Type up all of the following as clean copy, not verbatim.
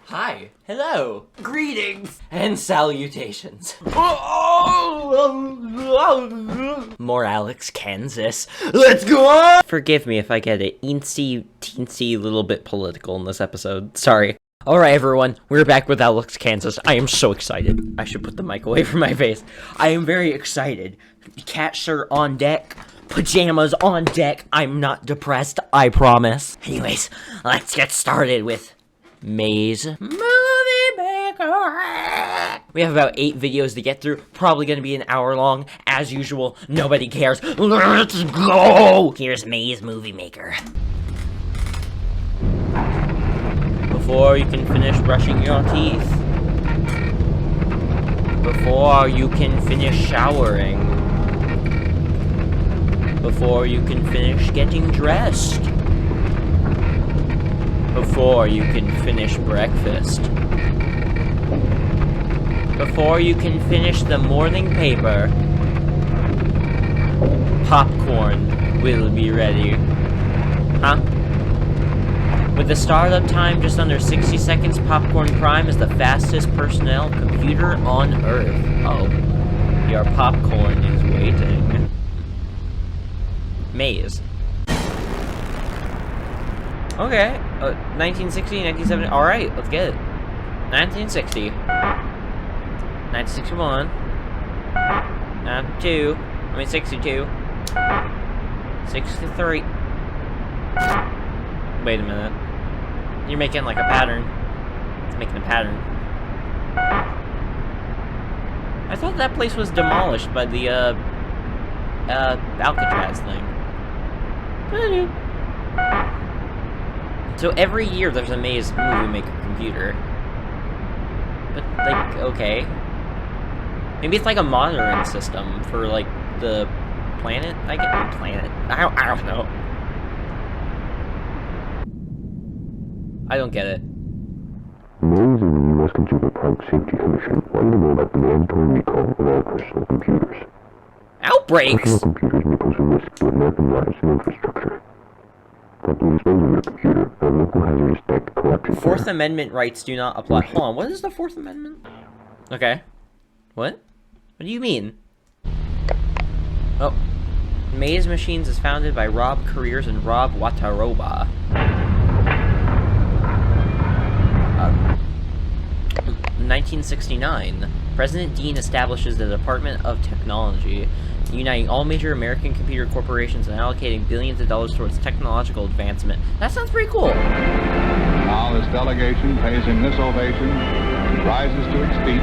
Hi, hello, greetings, and salutations. More Alex, Kansas. Let's go on! Forgive me if I get it teensy little bit political in this episode. Sorry. Alright everyone, we're back with Alex, Kansas. I am so excited. I should put the mic away from my face. I am very excited. Cat shirt on deck. Pajamas on deck. I'm not depressed, I promise. Anyways, let's get started with Maze Movie Maker. We have about 8 videos to get through. Probably gonna be an hour long. As usual, nobody cares. Let's go! Here's Maze Movie Maker. Before you can finish brushing your teeth. Before you can finish showering. Before you can finish getting dressed. Before you can finish breakfast. Before you can finish the morning paper. Popcorn will be ready. Huh? With the startup time just under 60 seconds, Popcorn Prime is the fastest personnel computer on Earth. Oh, your popcorn is waiting. Maze. Okay, 1960, 1970, alright, let's get it. 1960. 1961. 92. I mean 62. 63. Wait a minute. You're making like a pattern. It's making a pattern. I thought that place was demolished by the, Alcatraz thing. So every year there's a Maze Movie Maker computer. But, like, okay. Maybe it's like a monitoring system for, like, the planet? I get the planet. I don't know. I don't get it. Those in the U.S. Consumer Product Safety Commission want to know about the mandatory recall of all personal computers. Outbreaks! Personal computers may pose a risk to American lives and infrastructure. Properly disposing your computer at a local hazardous site collection. Fourth Amendment rights do not apply. Hold on, what is the Fourth Amendment? Okay. What? What do you mean? Oh. Maze Machines is founded by Rob Careers and Rob Wataroba. 1969, President Dean establishes the Department of Technology, uniting all major American computer corporations and allocating billions of dollars towards technological advancement. That sounds pretty cool. Now this delegation pays him this ovation and rises to its feet.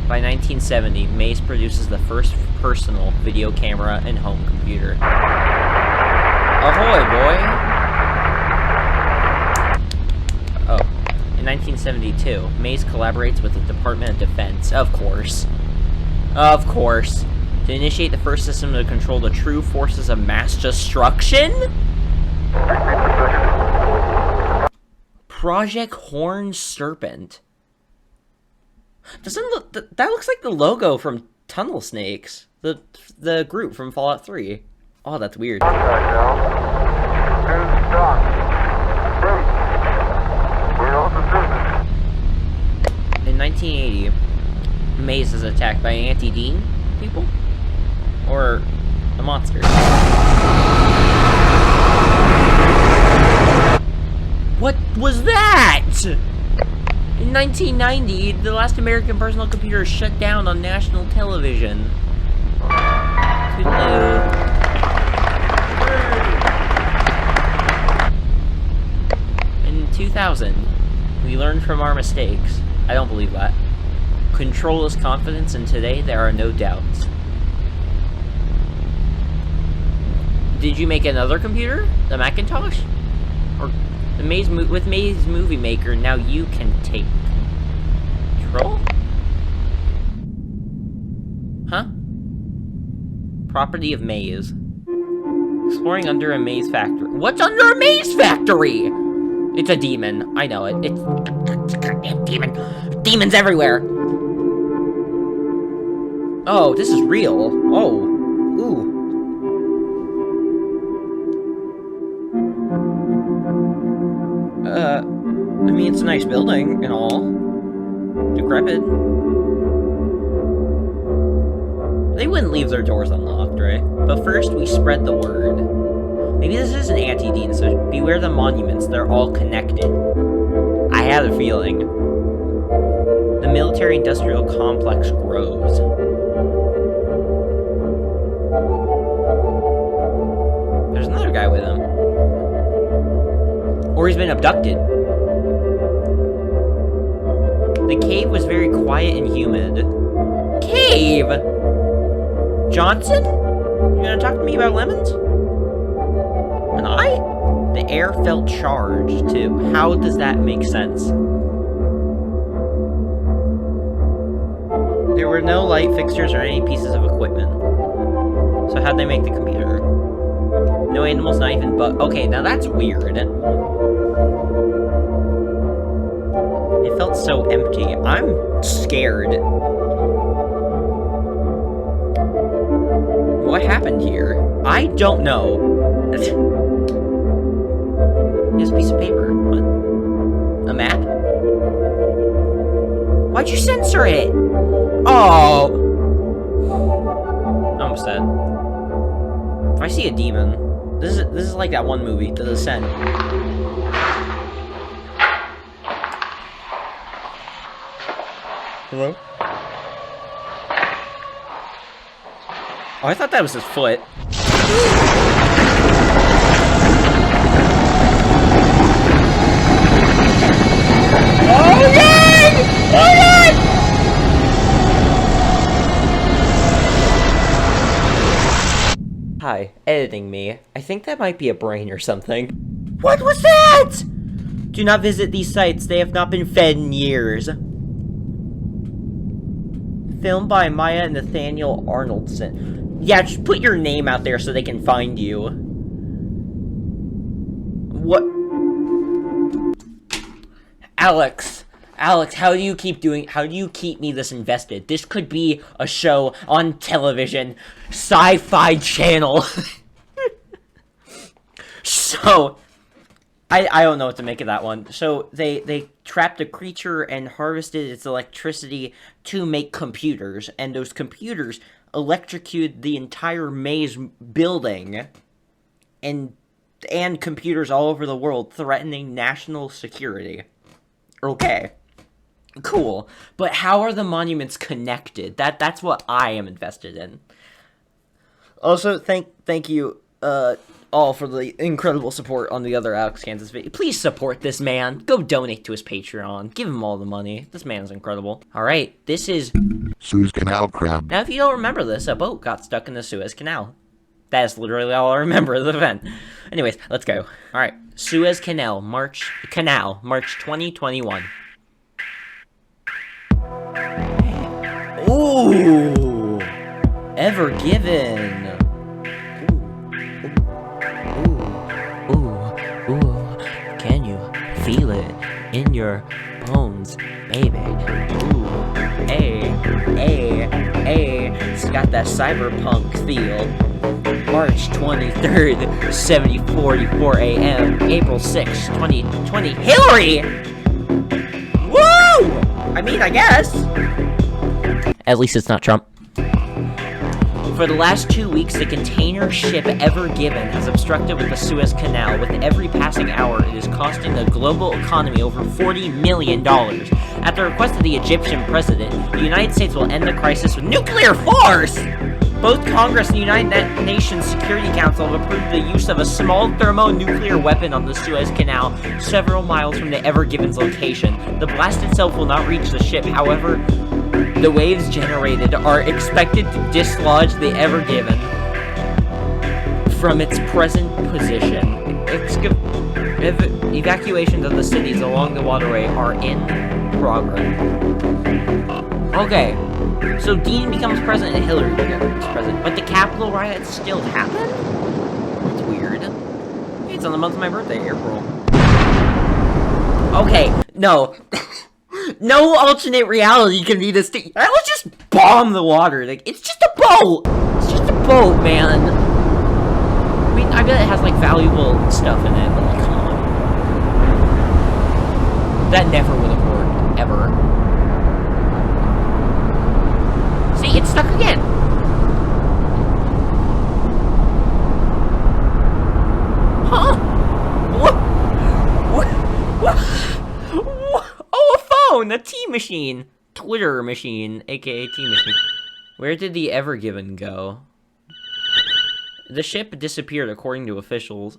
By 1970, Maze produces the first personal video camera and home computer. Ahoy, boy! Oh. In 1972, Maze collaborates with the Department of Defense, of course. Of course. To initiate the first system to control the true forces of mass destruction? Project Horned Serpent. Doesn't look... That looks like the logo from Tunnel Snakes. The group from Fallout 3. Oh, that's weird. In 1980, Maze is attacked by anti-Dean people? Or a monster? What was that? In 1990, the last American personal computer shut down on national television. Toodaloo. In 2000, we learned from our mistakes. I don't believe that. Control is confidence, and today there are no doubts. Did you make another computer? The Macintosh? Or the Maze with Maze Movie Maker, now you can take control? Huh? Property of Maze. Exploring under a maze factory. What's under a maze factory? It's a demon. I know it. It's a goddamn demon. Demons everywhere. Oh, this is real. Oh. Ooh. I mean, it's a nice building and all. Decrepit. They wouldn't leave their doors unlocked, right? But first, we spread the word. Maybe this is an anti-Dean, so beware the monuments. They're all connected. I had a feeling. The military-industrial complex grows. There's another guy with him. Or he's been abducted. The cave was very quiet and humid. Cave! Johnson? You gonna talk to me about lemons? And the air felt charged, too. How does that make sense? There were no light fixtures or any pieces of equipment. So how'd they make the computer? No animals, not even okay, now that's weird. It felt so empty. I'm scared. What happened here? I don't know. Here's a piece of paper. What? A map? Why'd you censor it? Oh! I'm almost dead. If I see a demon, this is like that one movie, The Descent. Hello? Oh, I thought that was his foot. Oh, God! Oh, God! Hi, editing me. I think that might be a brain or something. What was that? Do not visit these sites. They have not been fed in years. Filmed by Maya and Nathaniel Arnoldson. Yeah, just put your name out there so they can find you. What? Alex, how do you keep me this invested? This could be a show on television, Sci-Fi Channel. So, I don't know what to make of that one. So, they trapped a creature and harvested its electricity to make computers, and those computers electrocuted the entire maze building and computers all over the world, threatening national security. Okay. Cool. But how are the monuments connected? That's what I am invested in. Also, thank you all for the incredible support on the other ALEXKANSAS video. Please support this man. Go donate to his Patreon. Give him all the money. This man is incredible. Alright, this is Suez Canal crab. Now, if you don't remember this, a boat got stuck in the Suez Canal. That is literally all I remember of the event. Anyways, let's go. Alright, Suez Canal, March 2021. Ooh! Ever Given! Ooh, can you feel it in your bones, baby? Ooh, it's got that cyberpunk feel. March 23rd, 7:44 a.m., April 6th, 2020. Hillary! Woo! I mean, I guess. At least it's not Trump. For the last 2 weeks, the container ship Ever Given has obstructed with the Suez Canal. With every passing hour, it is costing the global economy over $40 million. At the request of the Egyptian president, the United States will end the crisis with nuclear force! Both Congress and the United Nations Security Council have approved the use of a small thermonuclear weapon on the Suez Canal, several miles from the Ever Given's location. The blast itself will not reach the ship, however, the waves generated are expected to dislodge the Ever Given from its present position. Evacuations of the cities along the waterway are in progress. Okay, so Dean becomes president and Hillary becomes president, but the Capitol riots still happen? That's weird. Hey, it's on the month of my birthday, April. Okay, no. No alternate reality can be this thing. I would just bomb the water. Like, it's just a boat. It's just a boat, man. I mean, I bet it has, like, valuable stuff in it, but, like, come on. That never would have worked, ever. See, it's stuck again. Huh? What? Oh, a phone! A tea machine! Twitter machine, aka tea machine. Where did the Ever Given go? The ship disappeared, according to officials.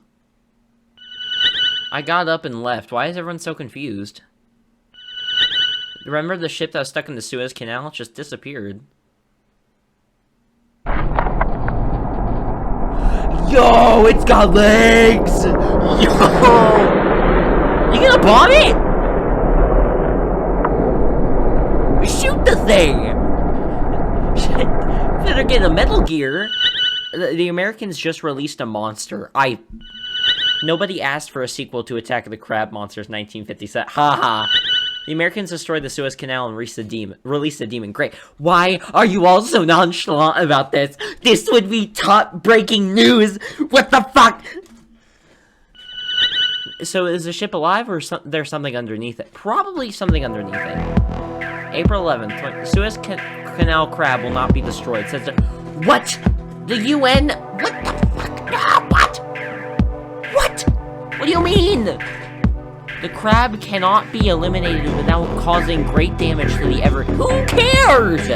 I got up and left. Why is everyone so confused? Remember the ship that was stuck in the Suez Canal? It just disappeared. Yo, it's got legs! Yo! You gonna bomb it? Shoot the thing! Better get a Metal Gear. The Americans just released a monster. Nobody asked for a sequel to Attack of the Crab Monsters 1957. Haha. The Americans destroyed the Suez Canal and released the demon. Great. Why are you all so nonchalant about this? This would be top breaking news. What the fuck? So is the ship alive, or there's something underneath it? Probably something underneath it. April 11th. The Suez Canal crab will not be destroyed. Says that. What? The UN? What the fuck? No, what? What? What do you mean? The crab cannot be eliminated without causing great damage to the ever. Who cares?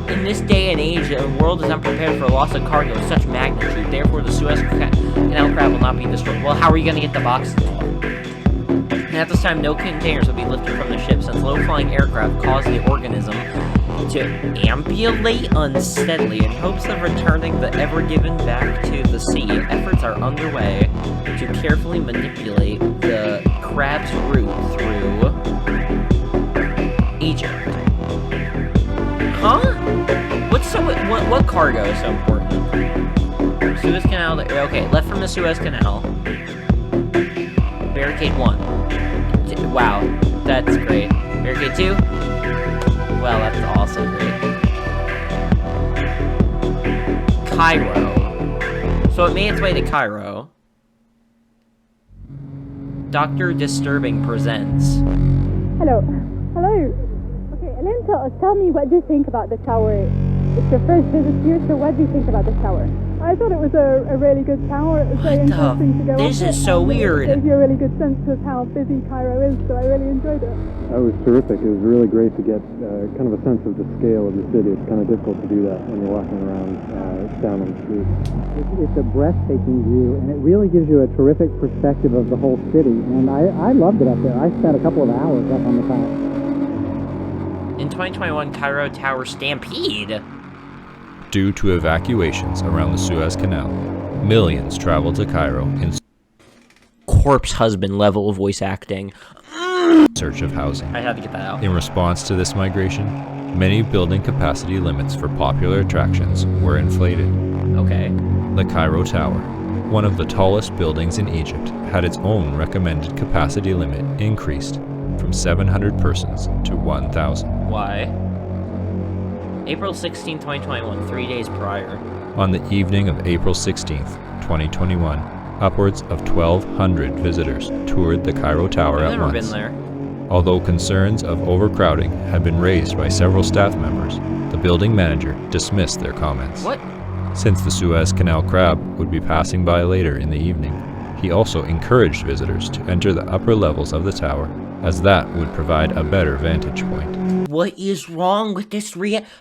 In this day and age, the world is unprepared for a loss of cargo of such magnitude. Therefore, the Suez Canal crab will not be destroyed. Well, how are you going to get the boxes? And at this time, no containers will be lifted from the ship, since low-flying aircraft cause the organism to ambulate unsteadily. In hopes of returning the Ever Given back to the sea, efforts are underway to carefully manipulate the crab's route through Egypt. Huh? What cargo is so important? Suez Canal. Okay, left from the Suez Canal. Barricade 1. Wow, that's great. Barricade 2. Well, that's also great. Cairo. So it made its way to Cairo. Dr. Disturbing presents. Hello. Hello. Okay, Elaine, tell me, what do you think about the tower? It's your first visit here, so what do you think about the tower? I thought it was a really good tower. It was very interesting to go This is so weird. It gave you a really good sense of how busy Cairo is, so I really enjoyed it. That was terrific. It was really great to get kind of a sense of the scale of the city. It's kind of difficult to do that when you're walking around down on the street. It's a breathtaking view, and it really gives you a terrific perspective of the whole city. And I loved it up there. I spent a couple of hours up on the top. In 2021, Cairo Tower Stampede. Due to evacuations around the Suez Canal, millions traveled to Cairo in Corpse husband level of voice acting. search of housing. I had to get that out. In response to this migration, many building capacity limits for popular attractions were inflated. Okay. The Cairo Tower, one of the tallest buildings in Egypt, had its own recommended capacity limit increased from 700 persons to 1,000. Why? April 16, 2021, 3 days prior. On the evening of April 16th, 2021, upwards of 1,200 visitors toured the Cairo Tower I've at never once. been there. Although concerns of overcrowding had been raised by several staff members, the building manager dismissed their comments. What? Since the Suez Canal crab would be passing by later in the evening, he also encouraged visitors to enter the upper levels of the tower, as that would provide a better vantage point. What is wrong with this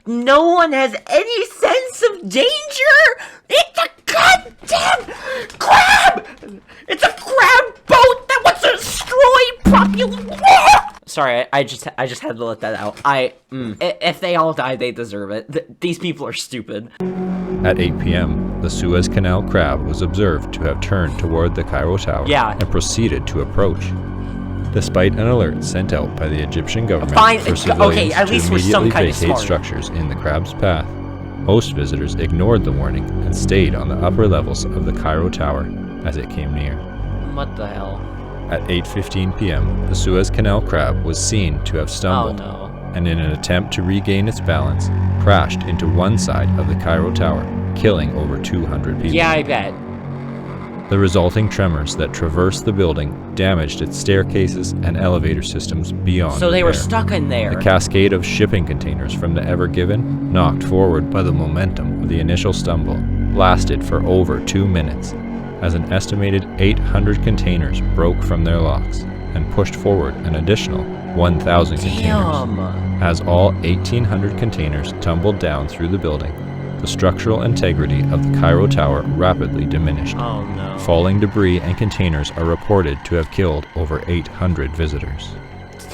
No one has any sense of danger! It's a goddamn crab! It's a crab boat that wants to destroy population! Sorry, I just had to let that out. If they all die, they deserve it. These people are stupid. At 8 p.m., the Suez Canal crab was observed to have turned toward the Cairo Tower and proceeded to approach. Despite an alert sent out by the Egyptian government for civilians at least to we're some immediately kind of vacate smart. structures in the crab's path, most visitors ignored the warning and stayed on the upper levels of the Cairo Tower as it came near. What the hell? At 8:15 p.m., the Suez Canal crab was seen to have stumbled, and in an attempt to regain its balance, crashed into one side of the Cairo Tower, killing over 200 people. Yeah, I bet. The resulting tremors that traversed the building damaged its staircases and elevator systems beyond So they were repair. stuck in there. The cascade of shipping containers from the Ever Given, knocked forward by the momentum of the initial stumble, lasted for over 2 minutes, as an estimated 800 containers broke from their locks and pushed forward an additional 1,000 containers. As all 1,800 containers tumbled down through the building, the structural integrity of the Cairo Tower rapidly diminished. Oh no. Falling debris and containers are reported to have killed over 800 visitors.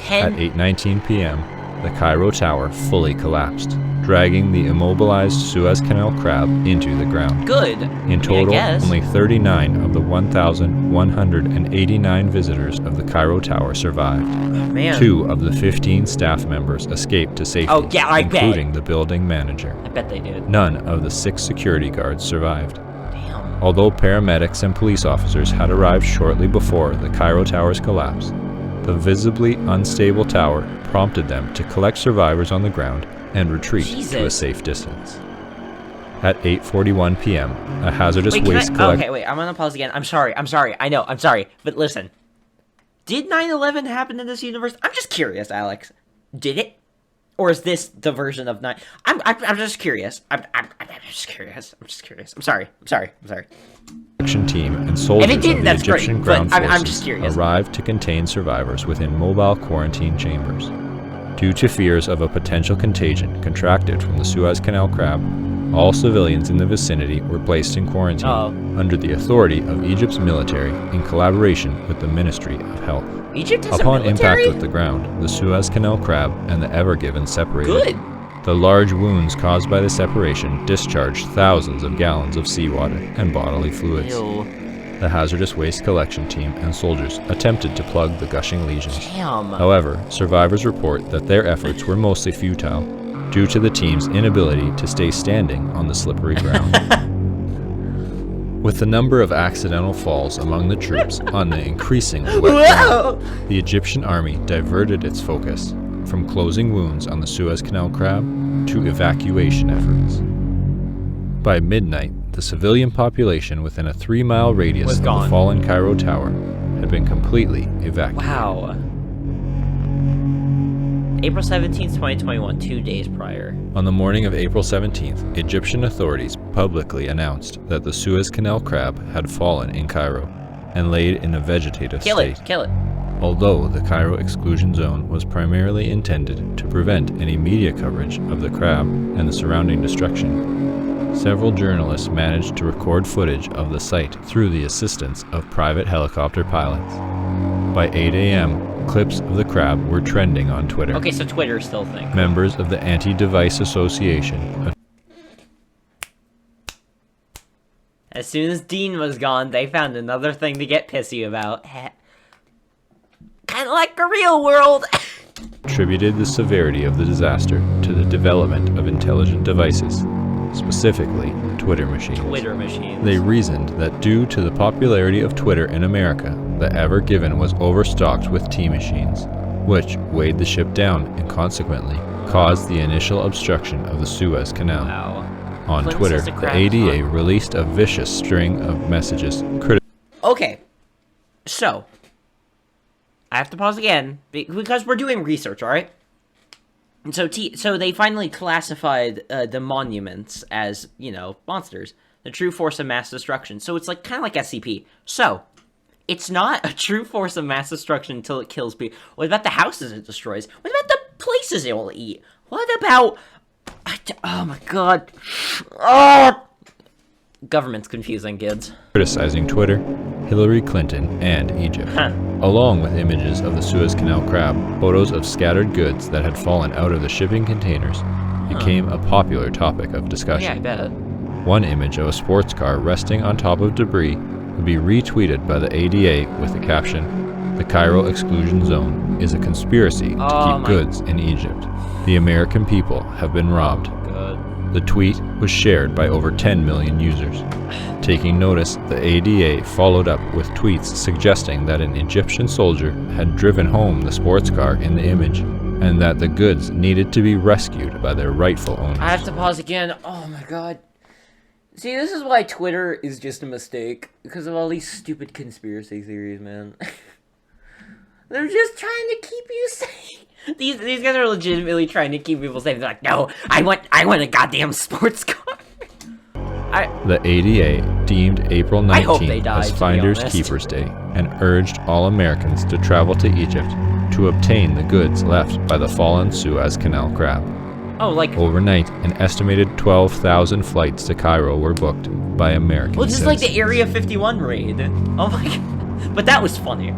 At 8:19 p.m., the Cairo Tower fully collapsed, dragging the immobilized Suez Canal crab into the ground. Good. In total, only 39 of the 1,189 visitors of the Cairo Tower survived. Man. 2 of the 15 staff members escaped to safety, Oh, yeah, I bet. including the building manager. I bet they did. None of the 6 security guards survived. Damn. Although paramedics and police officers had arrived shortly before the Cairo Tower's collapse, the visibly unstable tower prompted them to collect survivors on the ground and retreat to a safe distance. At 8:41 p.m., a hazardous waste collection... Okay, wait, I'm gonna pause again. I'm sorry, I know, I'm sorry. But listen, did 9/11 happen in this universe? I'm just curious, Alex. Did it? Or is this the version of 9? I'm just curious. I'm just curious. I'm sorry. Team and soldiers of the Egyptian ground forces I'm just curious. arrived to contain survivors within mobile quarantine chambers. Due to fears of a potential contagion contracted from the Suez Canal crab, all civilians in the vicinity were placed in quarantine under the authority of Egypt's military in collaboration with the Ministry of Health. Egypt has Upon a military? impact with the ground, the Suez Canal crab and the Ever Given separated. Good. The large wounds caused by the separation discharged thousands of gallons of seawater and bodily fluids. Ew. The hazardous waste collection team and soldiers attempted to plug the gushing lesions. Damn. However, survivors report that their efforts were mostly futile due to the team's inability to stay standing on the slippery ground. With the number of accidental falls among the troops on the increasingly wet ground, the Egyptian army diverted its focus from closing wounds on the Suez Canal crab to evacuation efforts. By midnight, the civilian population within a 3-mile radius of the fallen Cairo Tower had been completely evacuated. Wow. April 17th, 2021, 2 days prior. On the morning of April 17th, Egyptian authorities publicly announced that the Suez Canal crab had fallen in Cairo and laid in a vegetative state. Kill it. Although the Cairo exclusion zone was primarily intended to prevent any media coverage of the crab and the surrounding destruction, several journalists managed to record footage of the site through the assistance of private helicopter pilots. By 8 a.m., clips of the crab were trending on Twitter. Okay, so Twitter's still a thing. Members of the Anti-Device Association. As soon as Dean was gone, they found another thing to get pissy about. Kind of like the real world. Attributed the severity of the disaster to the development of intelligent devices, specifically Twitter machines. They reasoned that due to the popularity of Twitter in America, the Ever Given was overstocked with T-machines, which weighed the ship down and consequently caused the initial obstruction of the Suez Canal. Wow. On Twitter, the ADA released a vicious string of messages Okay, so I have to pause again because we're doing research, all right? And so they finally classified the monuments as, monsters, the true force of mass destruction. So it's like kind of like SCP. So it's not a true force of mass destruction until it kills people. What about the houses it destroys? What about the places it will eat? What about? Oh my god! Oh! Government's confusing, kids. Criticizing Twitter, Hillary Clinton, and Egypt, along with images of the Suez Canal crab. Photos of scattered goods that had fallen out of the shipping containers became a popular topic of discussion. Yeah, I bet. One image of a sports car resting on top of debris would be retweeted by the ADA with the caption, "The Cairo exclusion zone is a conspiracy to keep goods in Egypt. The American people have been robbed." The tweet was shared by over 10 million users. Taking notice, the ADA followed up with tweets suggesting that an Egyptian soldier had driven home the sports car in the image, and that the goods needed to be rescued by their rightful owners. I have to pause again. Oh my god. See, this is why Twitter is just a mistake. Because of all these stupid conspiracy theories, man. They're just trying to keep you safe. These guys are legitimately trying to keep people safe. They're like, no, I want a goddamn sports car. The ADA deemed April 19th as Finders honest. Keepers Day and urged all Americans to travel to Egypt to obtain the goods left by the fallen Suez Canal crab. Oh, like... Overnight, an estimated 12,000 flights to Cairo were booked by American Well, this is like the citizens. Area 51 raid. Oh my god. But that was funny.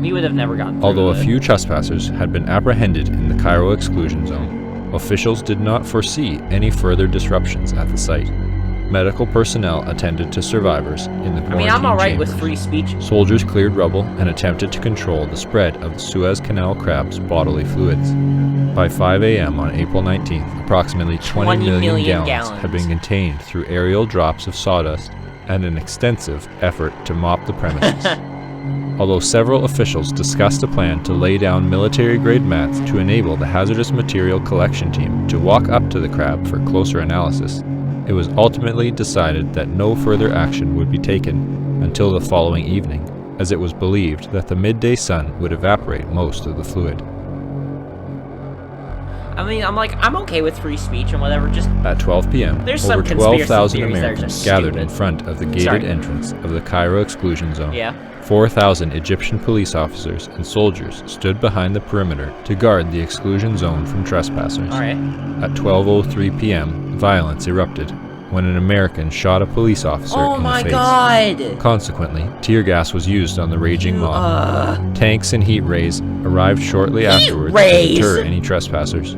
We would have never gotten through Although a it. few trespassers had been apprehended in the Cairo exclusion zone, officials did not foresee any further disruptions at the site. Medical personnel attended to survivors in the quarantine I mean, I'm alright with chambers. free speech. Soldiers cleared rubble and attempted to control the spread of the Suez Canal crab's bodily fluids. By 5 a.m. on April 19th, approximately 20 million gallons had been contained through aerial drops of sawdust and an extensive effort to mop the premises. Although several officials discussed a plan to lay down military-grade mats to enable the hazardous material collection team to walk up to the crab for closer analysis, it was ultimately decided that no further action would be taken until the following evening, as it was believed that the midday sun would evaporate most of the fluid. I mean, I'm okay with free speech and whatever, just... At 12 p.m., There's some over conspiracy 12,000 theories that are Americans just gathered stupid. in front of the gated Sorry. entrance of the Cairo exclusion zone. Yeah. 4,000 Egyptian police officers and soldiers stood behind the perimeter to guard the exclusion zone from trespassers. Alright. At 12:03 p.m., violence erupted when an American shot a police officer Oh in the my face. god! Consequently, tear gas was used on the raging mob. Tanks and heat rays arrived shortly afterwards to rays! deter any trespassers.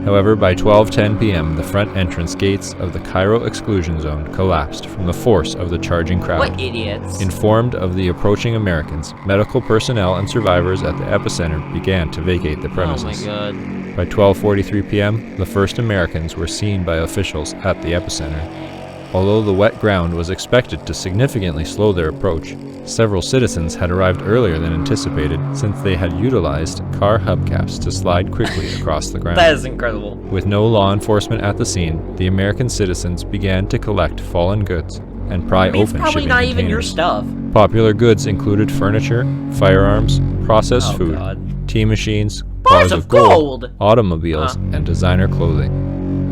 However, by 12:10 p.m., the front entrance gates of the Cairo exclusion zone collapsed from the force of the charging crowd. What idiots. Informed of the approaching Americans, medical personnel and survivors at the epicenter began to vacate the premises. Oh my god. By 12:43 p.m., the first Americans were seen by officials at the epicenter. Although the wet ground was expected to significantly slow their approach, several citizens had arrived earlier than anticipated since they had utilized car hubcaps to slide quickly across the ground. That is incredible. With no law enforcement at the scene, the American citizens began to collect fallen goods and pry I mean, it's open probably shipping not containers. even your stuff. Popular goods included furniture, firearms, processed Oh, food, God. tea machines, Bars of gold! automobiles, and designer clothing.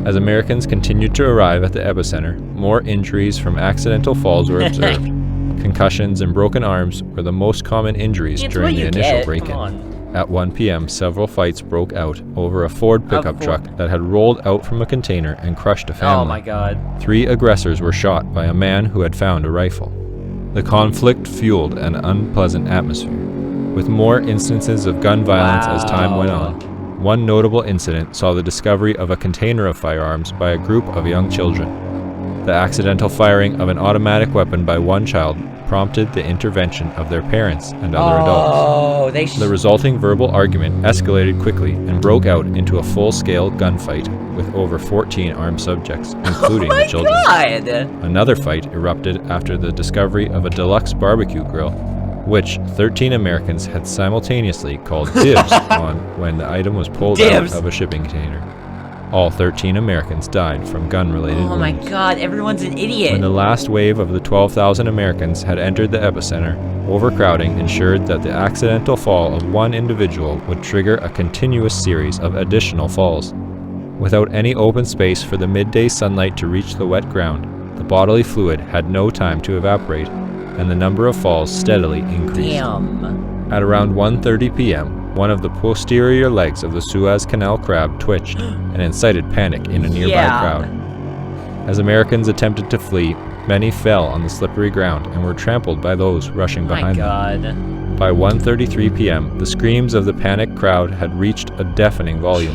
As Americans continued to arrive at the epicenter, more injuries from accidental falls were observed. Concussions and broken arms were the most common injuries It's during what the you initial get, break-in. come on. At 1 p.m., several fights broke out over a Ford pickup truck that had rolled out from a container and crushed a family. Oh my god. 3 aggressors were shot by a man who had found a rifle. The conflict fueled an unpleasant atmosphere, with more instances of gun violence as time went on. One notable incident saw the discovery of a container of firearms by a group of young children. The accidental firing of an automatic weapon by one child prompted the intervention of their parents and other adults. The resulting verbal argument escalated quickly and broke out into a full-scale gunfight with over 14 armed subjects, including the children. God! Another fight erupted after the discovery of a deluxe barbecue grill, which 13 Americans had simultaneously called dibs on when the item was pulled Dibs. out of a shipping container. All 13 Americans died from gun-related Oh my wounds. god, everyone's an idiot. When the last wave of the 12,000 Americans had entered the epicenter, overcrowding ensured that the accidental fall of one individual would trigger a continuous series of additional falls. Without any open space for the midday sunlight to reach the wet ground, the bodily fluid had no time to evaporate, and the number of falls steadily increased. Damn. At around 1:30 p.m., one of the posterior legs of the Suez Canal crab twitched and incited panic in a nearby crowd. As Americans attempted to flee, many fell on the slippery ground and were trampled by those rushing behind them. By 1:33 p.m., the screams of the panicked crowd had reached a deafening volume,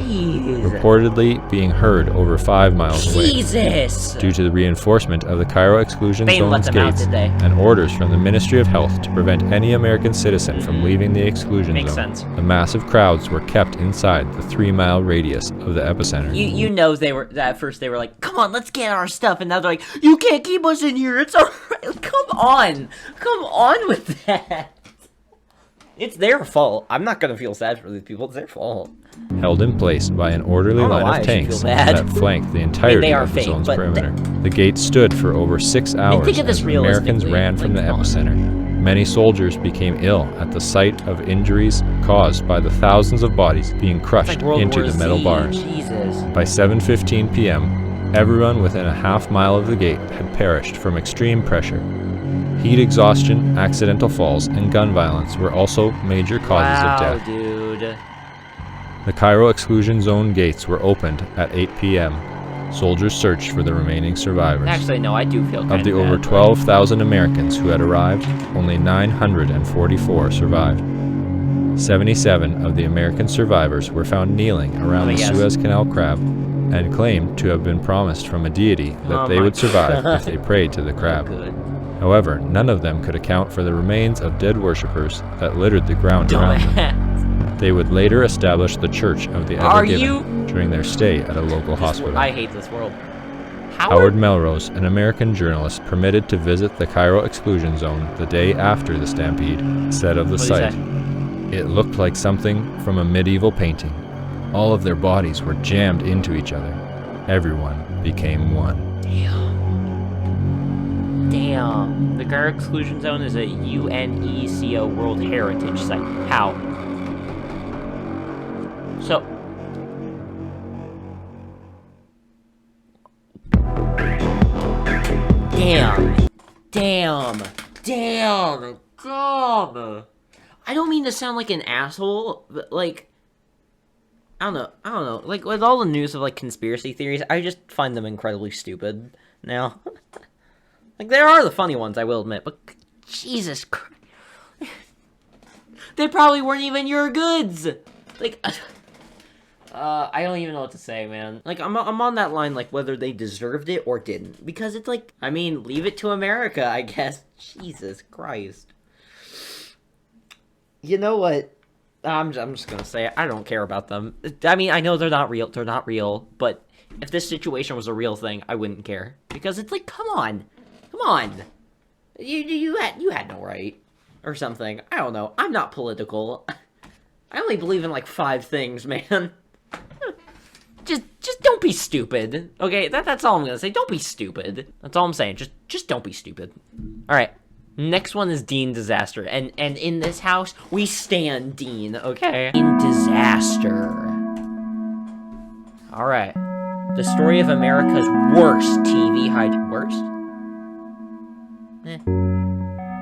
reportedly being heard over 5 miles away. Jesus! Due to the reinforcement of the Cairo exclusion They let zone's them out, gates did they? and orders from the Ministry of Health to prevent any American citizen from leaving the exclusion Makes zone, sense. the massive crowds were kept inside the 3-mile radius of the epicenter. You know they were, at first they were like, come on, let's get our stuff, and now they're like, you can't keep us in here, it's alright. Come on with that. It's their fault. I'm not gonna feel sad for these people. It's their fault. Held in place by an orderly line of tanks that flanked the entirety of the zone's perimeter. The gates stood for over 6 hours as Americans ran from the epicenter. Many soldiers became ill at the sight of injuries caused by the thousands of bodies being crushed into the metal bars. By 7:15 p.m., everyone within a half-mile of the gate had perished from extreme pressure. Heat exhaustion, accidental falls, and gun violence were also major causes of death. Dude. The Cairo exclusion zone gates were opened at 8 p.m. Soldiers searched for the remaining survivors. Actually, no, I do feel kind of the over 12,000 Americans who had arrived, only 944 survived. 77 of the American survivors were found kneeling around the Suez Canal crab and claimed to have been promised from a deity that they would survive if they prayed to the crab. However, none of them could account for the remains of dead worshippers that littered the ground around them. They would later establish the Church of the Ever Given during their stay at a local hospital. I hate this world. Howard Melrose, an American journalist permitted to visit the Cairo exclusion zone the day after the stampede, said of the site, "It looked like something from a medieval painting. All of their bodies were jammed into each other. Everyone became one." Damn. The Cairo exclusion zone is a UNESCO World Heritage Site. How? So... Damn. God. I don't mean to sound like an asshole, but, like... I don't know. Like, with all the news of, like, conspiracy theories, I just find them incredibly stupid now. Like, there are the funny ones, I will admit, but Jesus Christ. They probably weren't even your goods! Like, I don't even know what to say, man. Like, I'm on that line, like, whether they deserved it or didn't. Because it's like, I mean, leave it to America, I guess. Jesus Christ. You know what? I'm just gonna say it. I don't care about them. I mean, I know they're not real, but if this situation was a real thing, I wouldn't care. Because it's like, come on. You had no right. Or something. I don't know. I'm not political. I only believe in, like, 5 things, man. Just don't be stupid. Okay, that's all I'm gonna say. Don't be stupid. That's all I'm saying. Just don't be stupid. Alright. Next one is Dean Disaster. And in this house, we stand Dean, okay? In Disaster. Alright. The story of America's worst TV worst?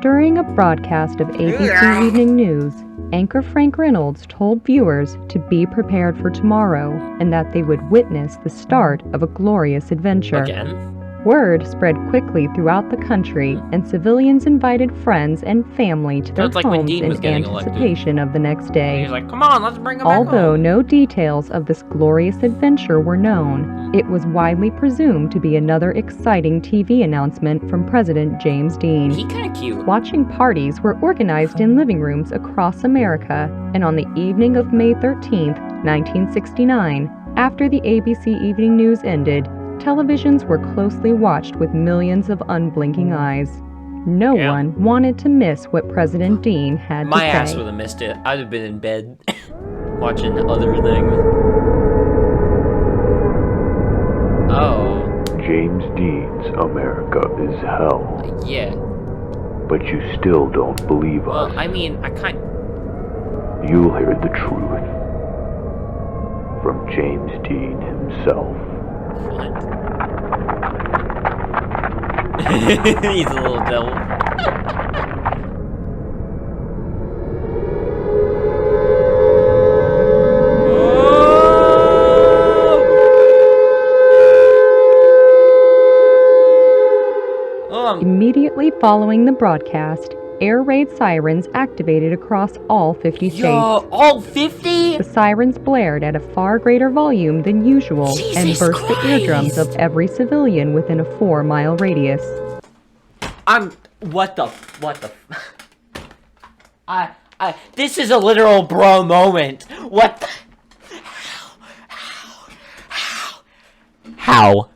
During a broadcast of ABC Evening News, anchor Frank Reynolds told viewers to be prepared for tomorrow and that they would witness the start of a glorious adventure. Again? Word spread quickly throughout the country, and civilians invited friends and family to their homes in anticipation of the next day. He's like, come on, let's bring him back Although home. No details of this glorious adventure were known, it was widely presumed to be another exciting TV announcement from President James Dean. He kinda cute. Watching parties were organized in living rooms across America, and on the evening of May 13th, 1969, after the ABC Evening News ended, televisions were closely watched with millions of unblinking eyes. No one wanted to miss what President Dean had to say. My ass would have missed it. I'd have been in bed watching other things. Oh. James Dean's America is hell. Yeah. But you still don't believe us. Well, I mean, I can't... You'll hear the truth from James Dean himself. He's a little devil. Immediately following the broadcast, air raid sirens activated across all 50 states. All 50? The sirens blared at a far greater volume than usual and burst the eardrums of every civilian within a 4-mile radius. What the this is a literal bro moment. What the... How?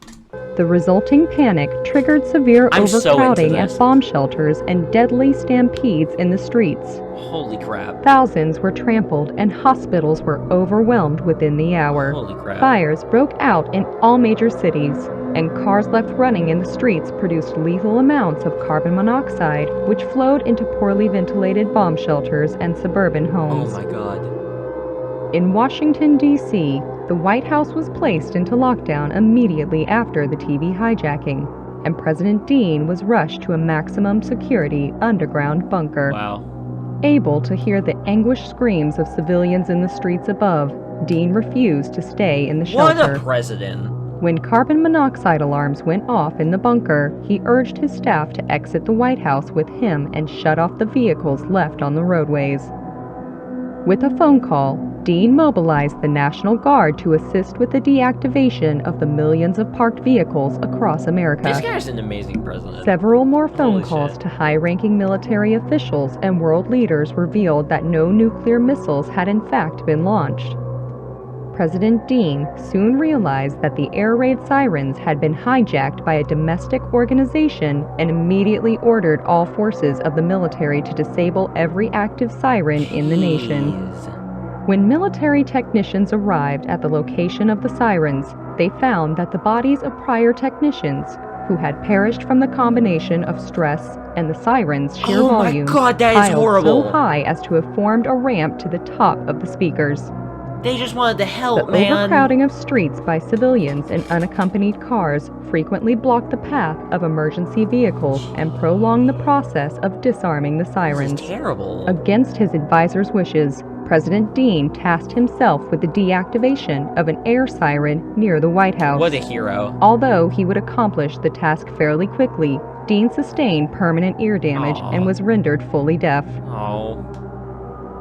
The resulting panic triggered severe overcrowding at bomb shelters and deadly stampedes in the streets. Holy crap. Thousands were trampled and hospitals were overwhelmed within the hour. Holy crap. Fires broke out in all major cities, and cars left running in the streets produced lethal amounts of carbon monoxide, which flowed into poorly ventilated bomb shelters and suburban homes. Oh my god. In Washington, D.C., the White House was placed into lockdown immediately after the TV hijacking, and President Dean was rushed to a maximum security underground bunker. Wow. Able to hear the anguished screams of civilians in the streets above, Dean refused to stay in the shelter. What a president. When carbon monoxide alarms went off in the bunker, he urged his staff to exit the White House with him and shut off the vehicles left on the roadways. With a phone call, Dean mobilized the National Guard to assist with the deactivation of the millions of parked vehicles across America. This guy's an amazing president. Several more phone Holy calls shit. to high-ranking military officials and world leaders revealed that no nuclear missiles had in fact been launched. President Dean soon realized that the air raid sirens had been hijacked by a domestic organization and immediately ordered all forces of the military to disable every active siren in the nation. Jeez. When military technicians arrived at the location of the sirens, they found that the bodies of prior technicians, who had perished from the combination of stress and the sirens' sheer volume, Oh my god, that is piled horrible. so high as to have formed a ramp to the top of the speakers. They just wanted to help, The man. overcrowding of streets by civilians and unaccompanied cars frequently blocked the path of emergency vehicles and prolonged the process of disarming the This sirens. is terrible. Against his advisors' wishes, President Dean tasked himself with the deactivation of an air siren near the White House. What a hero. Although he would accomplish the task fairly quickly, Dean sustained permanent ear damage and was rendered fully deaf. Oh.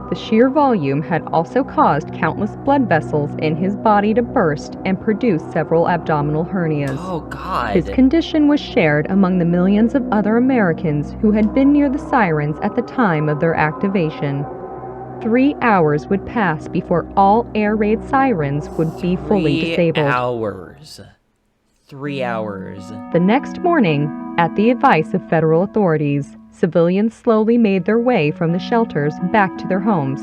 The sheer volume had also caused countless blood vessels in his body to burst and produce several abdominal hernias. Oh god. His condition was shared among the millions of other Americans who had been near the sirens at the time of their activation. 3 hours would pass before all air raid sirens would be fully disabled. 3 hours. 3 hours. The next morning, at the advice of federal authorities, civilians slowly made their way from the shelters back to their homes.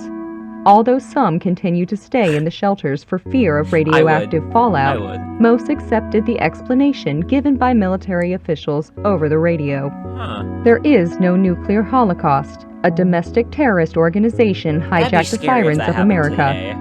Although some continued to stay in the shelters for fear of radioactive fallout, I would. most accepted the explanation given by military officials over the radio. Huh. There is no nuclear holocaust. A domestic terrorist organization That'd be hijacked the scary if sirens that of happened America. today.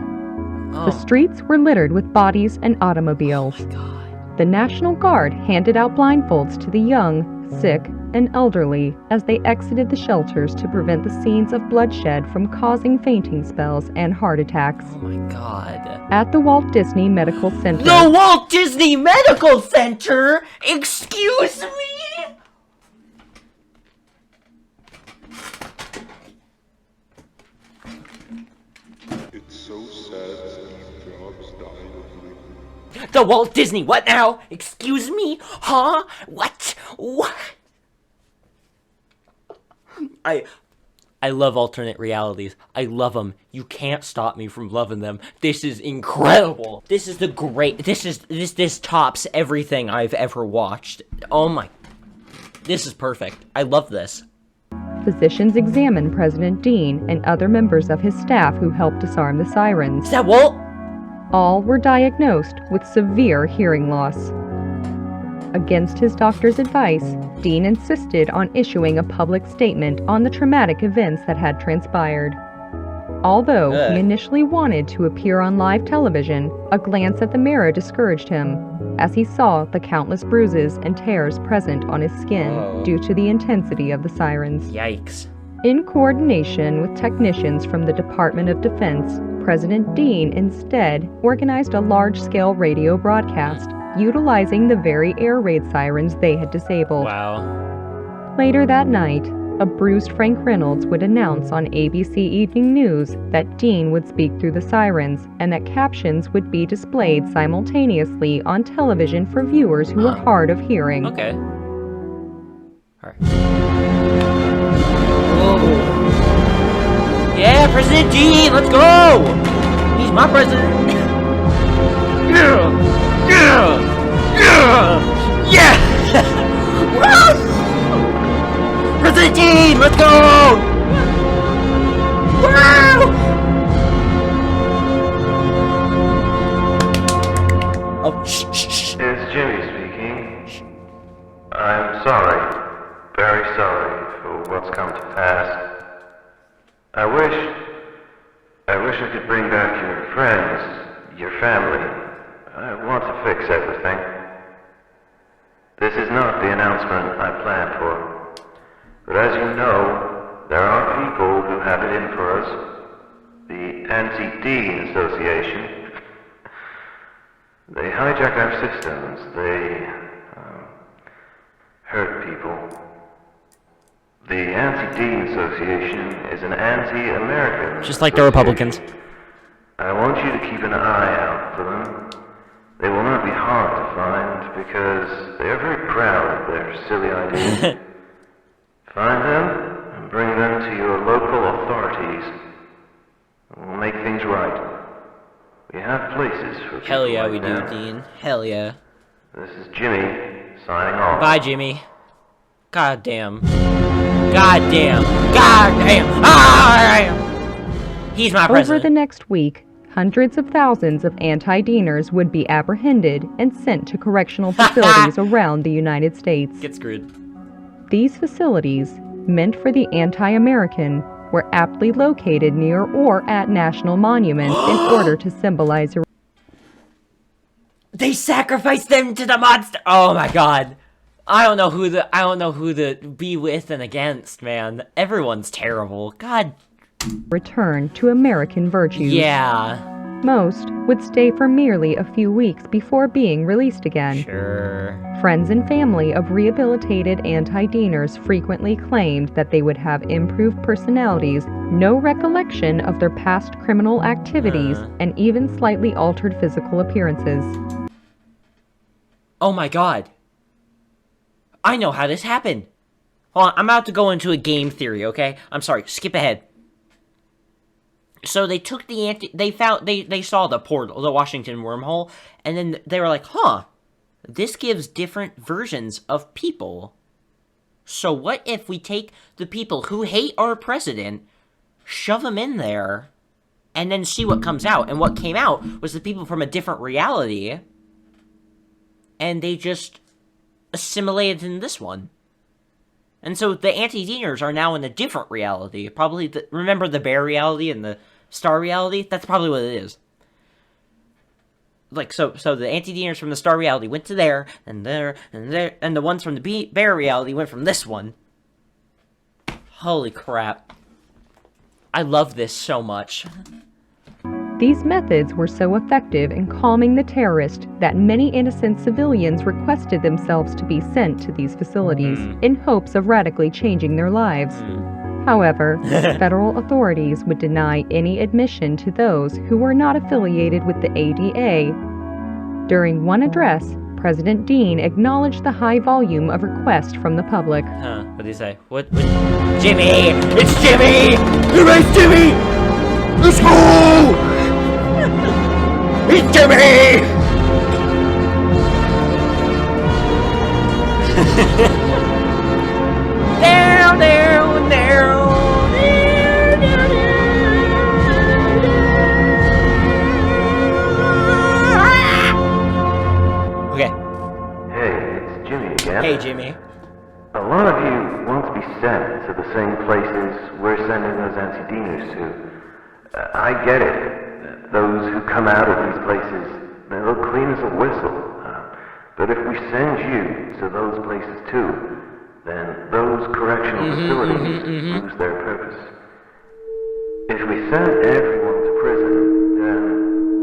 The Oh. streets were littered with bodies and automobiles. Oh my god. The National Guard handed out blindfolds to the young, sick, and elderly as they exited the shelters to prevent the scenes of bloodshed from causing fainting spells and heart attacks. Oh my god. At the Walt Disney Medical Center, The Walt Disney Medical Center? Excuse me? It's so sad Steve Jobs died of late. The Walt Disney, what now? Excuse me? Huh? What? What? I love alternate realities. I love them. You can't stop me from loving them. This is incredible. This is the great, this tops everything I've ever watched. Oh my, this is perfect. I love this. physicians examined President Dean and other members of his staff who helped disarm the sirens. Is that Walt? All were diagnosed with severe hearing loss. Against his doctor's advice, Dean insisted on issuing a public statement on the traumatic events that had transpired. Although he initially wanted to appear on live television, a glance at the mirror discouraged him, as he saw the countless bruises and tears present on his skin due to the intensity of the sirens. Yikes. In coordination with technicians from the Department of Defense, President Dean instead organized a large-scale radio broadcast, utilizing the very air raid sirens they had disabled. Wow. Later that night, a bruised Frank Reynolds would announce on ABC Evening News that Dean would speak through the sirens and that captions would be displayed simultaneously on television for viewers who were hard of hearing. Okay. Alright. Whoa. Yeah, President Dean, let's go! He's my president. Yeah! Yeah! Yeah! Yeah! President Dean, let's go! Oh, shh. It's Jimmy speaking. I'm sorry, very sorry for what's come to pass. I wish I could bring back your friends, your family. I want to fix everything. This is not the announcement I planned for. But as you know, there are people who have it in for us. The Anti-Dean Association. They hijack our systems. They hurt people. The Anti-Dean Association is an anti-American Just like the Republicans. I want you to keep an eye out for them. They will not be hard to find because they are very proud of their silly ideas. Find them and bring them to your local authorities. We'll make things right. We have places for people. Hell yeah, like we do, that. Dean. Hell yeah. This is Jimmy signing off. Bye, Jimmy. God damn. God damn. God damn. Ah! He's my president. Over the next week, hundreds of thousands of anti-Deaners would be apprehended and sent to correctional facilities around the United States. Get screwed. These facilities, meant for the anti-American, were aptly located near or at national monuments in order to symbolize a... They sacrificed them to the monster. Oh my god. I don't know who to be with and against, man. Everyone's terrible. God. Return to American virtues. Yeah. Most would stay for merely a few weeks before being released again. Sure. Friends and family of rehabilitated anti-Deaners frequently claimed that they would have improved personalities, no recollection of their past criminal activities, and even slightly altered physical appearances. Oh my god. I know how this happened. Hold on, I'm about to go into a game theory, okay? I'm sorry, skip ahead. So they took they saw the portal, the Washington wormhole, and then they were like, huh, this gives different versions of people. So what if we take the people who hate our president, shove them in there, and then see what comes out? And what came out was the people from a different reality, and they just assimilated in this one. And so the anti-Deaners are now in a different reality. Probably, remember the bear reality and the star reality? That's probably what it is. Like, so the anti-Deaners from the star reality went to there, and there, and there, and the ones from the bear reality went from this one. Holy crap. I love this so much. These methods were so effective in calming the terrorists that many innocent civilians requested themselves to be sent to these facilities in hopes of radically changing their lives. However, federal authorities would deny any admission to those who were not affiliated with the ADA. During one address, President Dean acknowledged the high volume of requests from the public. Huh, what did he say? What? Jimmy! It's Jimmy! It's Jimmy! Let's go! It's Jimmy! Down, down, down. Okay. Hey, it's Jimmy again. Hey, Jimmy. A lot of you want to be sent to the same places we're sending those anti-Deaners to. I get it. Those who come out of these places, they look clean as a whistle. But if we send you to those places too, then those correctional facilities lose their purpose. If we send everyone to prison, then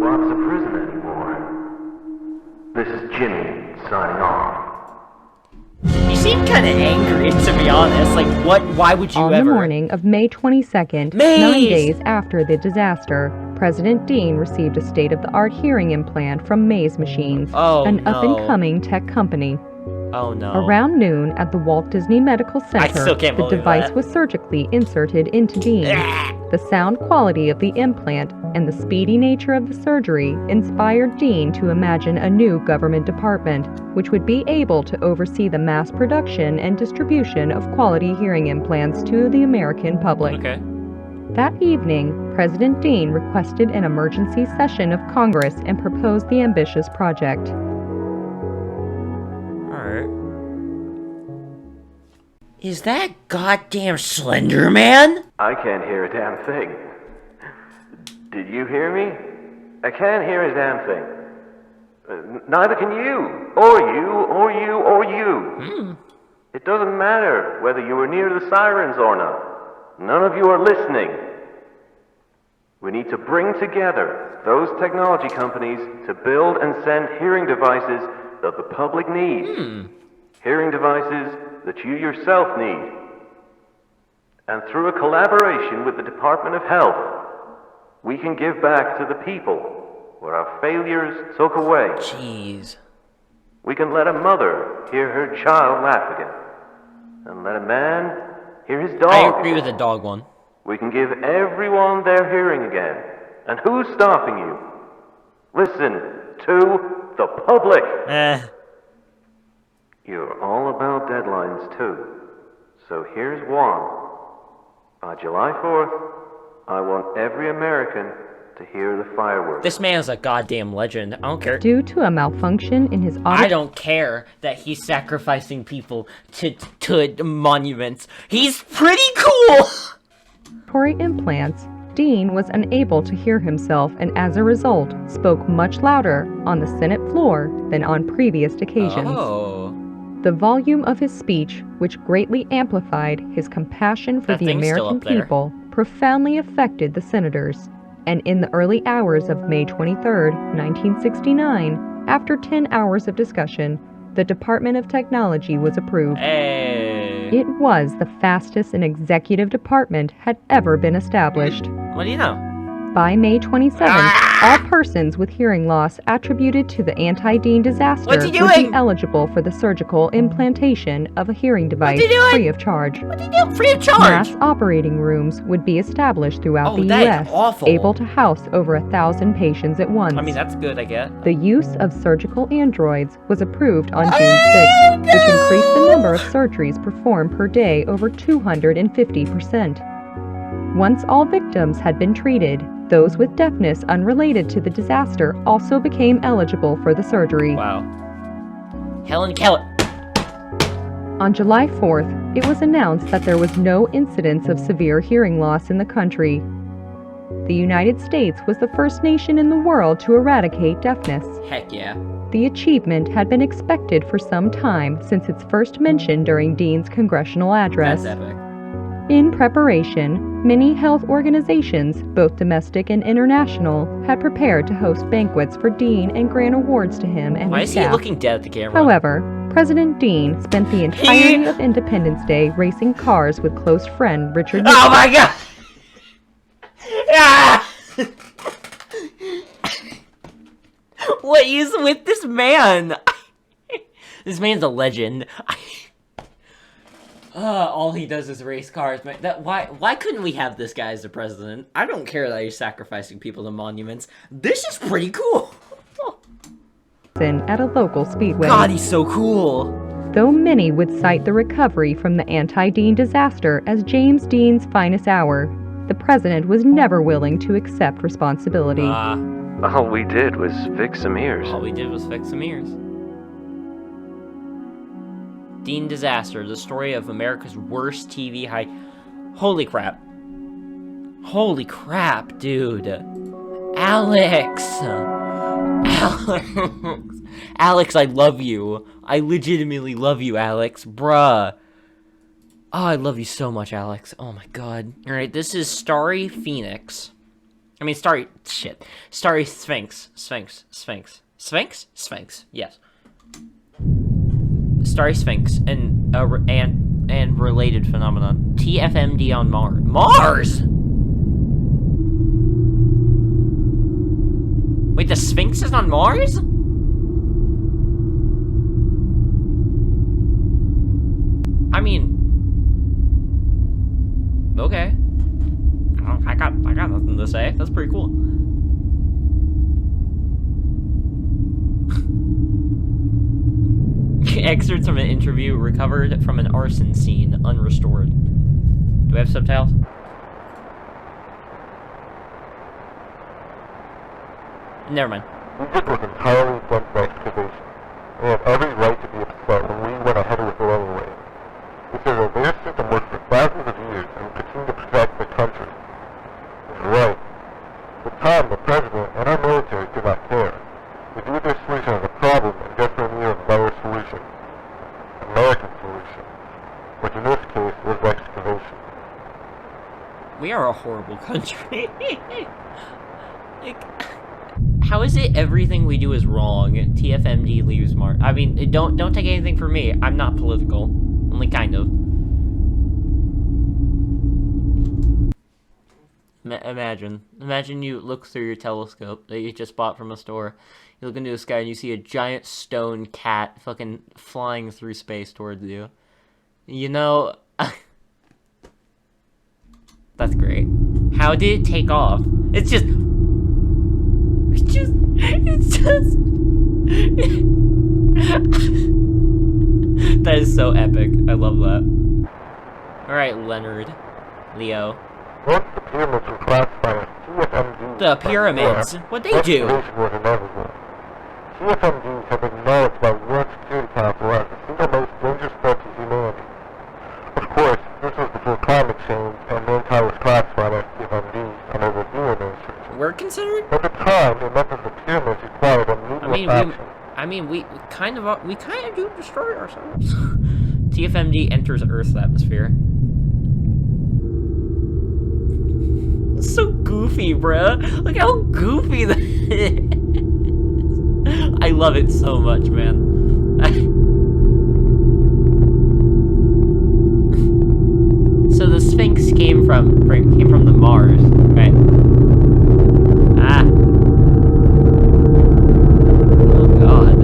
what's a prison anymore? This is Jimmy signing off. You seem kind of angry, to be honest. Like, why would you On ever... On the morning of May 22nd, 9 days after the disaster, President Dean received a state-of-the-art hearing implant from Maze Machines, an up-and-coming tech company. Oh no. Around noon at the Walt Disney Medical Center, the device was surgically inserted into Dean. The sound quality of the implant and the speedy nature of the surgery inspired Dean to imagine a new government department, which would be able to oversee the mass production and distribution of quality hearing implants to the American public. Okay. That evening, President Dean requested an emergency session of Congress and proposed the ambitious project. Alright. Is that goddamn Slender Man? I can't hear a damn thing. Did you hear me? I can't hear a damn thing. Neither can you, or you, or you, or you. It doesn't matter whether you were near the sirens or not. None of you are listening. We need to bring together those technology companies to build and send hearing devices that the public needs. Hearing devices that you yourself need. And through a collaboration with the Department of Health, we can give back to the people what our failures took away. Jeez. We can let a mother hear her child laugh again. And let a man hear his dog I agree again. with the dog one. We can give everyone their hearing again. And who's stopping you? Listen to the public. You're all about deadlines too. So here's one. By July 4th, I want every American to hear the fireworks. This man is a goddamn legend. I don't care. Due to a malfunction in his I don't care that he's sacrificing people to monuments. He's pretty cool! auditory implants, Dean was unable to hear himself and as a result spoke much louder on the Senate floor than on previous occasions. The volume of his speech, which greatly amplified his compassion for the American people, profoundly affected the senators. And in the early hours of May 23, 1969, after 10 hours of discussion, the Department of Technology was approved. It was the fastest an executive department had ever been established. What do you know? By May 27th, all persons with hearing loss attributed to the anti-Dean disaster would be eligible for the surgical implantation of a hearing device free of charge. Free of charge? Mass operating rooms would be established throughout the U.S., able to house over 1,000 patients at once. I mean, that's good, I get. The use of surgical androids was approved on June 6th, which increased the number of surgeries performed per day over 250%. Once all victims had been treated, those with deafness unrelated to the disaster also became eligible for the surgery. Wow. Helen Keller. On July 4th, it was announced that there was no incidence of severe hearing loss in the country. The United States was the first nation in the world to eradicate deafness. Heck yeah. The achievement had been expected for some time since its first mention during Dean's congressional address. That's epic. In preparation, many health organizations, both domestic and international, had prepared to host banquets for Dean and grant awards to him and his staff. Why is he looking dead at the camera? However, President Dean spent the entirety of Independence Day racing cars with close friend Richard Nixon. Oh my god! Ah! What is with this man? This man's a legend. All he does is race cars. Man, why couldn't we have this guy as the president? I don't care that he's sacrificing people to monuments. This is pretty cool. At a local speedway. God, he's so cool. Though many would cite the recovery from the anti-Dean disaster as James Dean's finest hour, the president was never willing to accept responsibility. All we did was fix some ears. All we did was fix some ears. Dean Disaster, the story of America's worst TV high... Holy crap. Holy crap, dude. Alex! Alex, I love you. I legitimately love you, Alex. Bruh. Oh, I love you so much, Alex. Oh my god. Alright, this is Starry Phoenix. I mean, Starry Sphinx. Sphinx? Yes. Starry Sphinx and related phenomenon. TFMD on Mars. Wait, the Sphinx is on Mars? I mean, okay. I got nothing to say. That's pretty cool. Excerpts from an interview recovered from an arson scene, unrestored. Do we have subtitles? Never mind. Egypt was entirely against the excavation. They had every right to be upset when we went ahead with it anyway. They said that their system worked for thousands of years and would continue to protect the country. It's right. At the time, the president and our military did not care. They viewed their solution as a problem and desperately needed a better solution. American solution. Which in this case was excavation. We are a horrible country. Like, how is it everything we do is wrong? TFMD leaves mark. I mean, don't take anything from me. I'm not political. Only kind of. Imagine you look through your telescope that you just bought from a store. You look into the sky and you see a giant stone cat fucking flying through space towards you. You know, that's great. How did it take off? It's just that is so epic. I love that. Alright, Leonard. Leo. Once the pyramids were classified as TFMDs... The pyramids? What'd they do? Excavation was inevitable. TFMDs have been acknowledged by the UN Security Council as the single most dangerous threat to humanity. Of course, this was before climate change and mankind was classified as TFMDs under the new administration. We're considered? At the time, it meant that the pyramids required immediate action. we kind of do destroy ourselves. TFMD enters Earth's atmosphere. It's so goofy, bruh. Look how goofy that is. I love it so much, man. So the Sphinx came from the Mars, right? Ah. Oh god.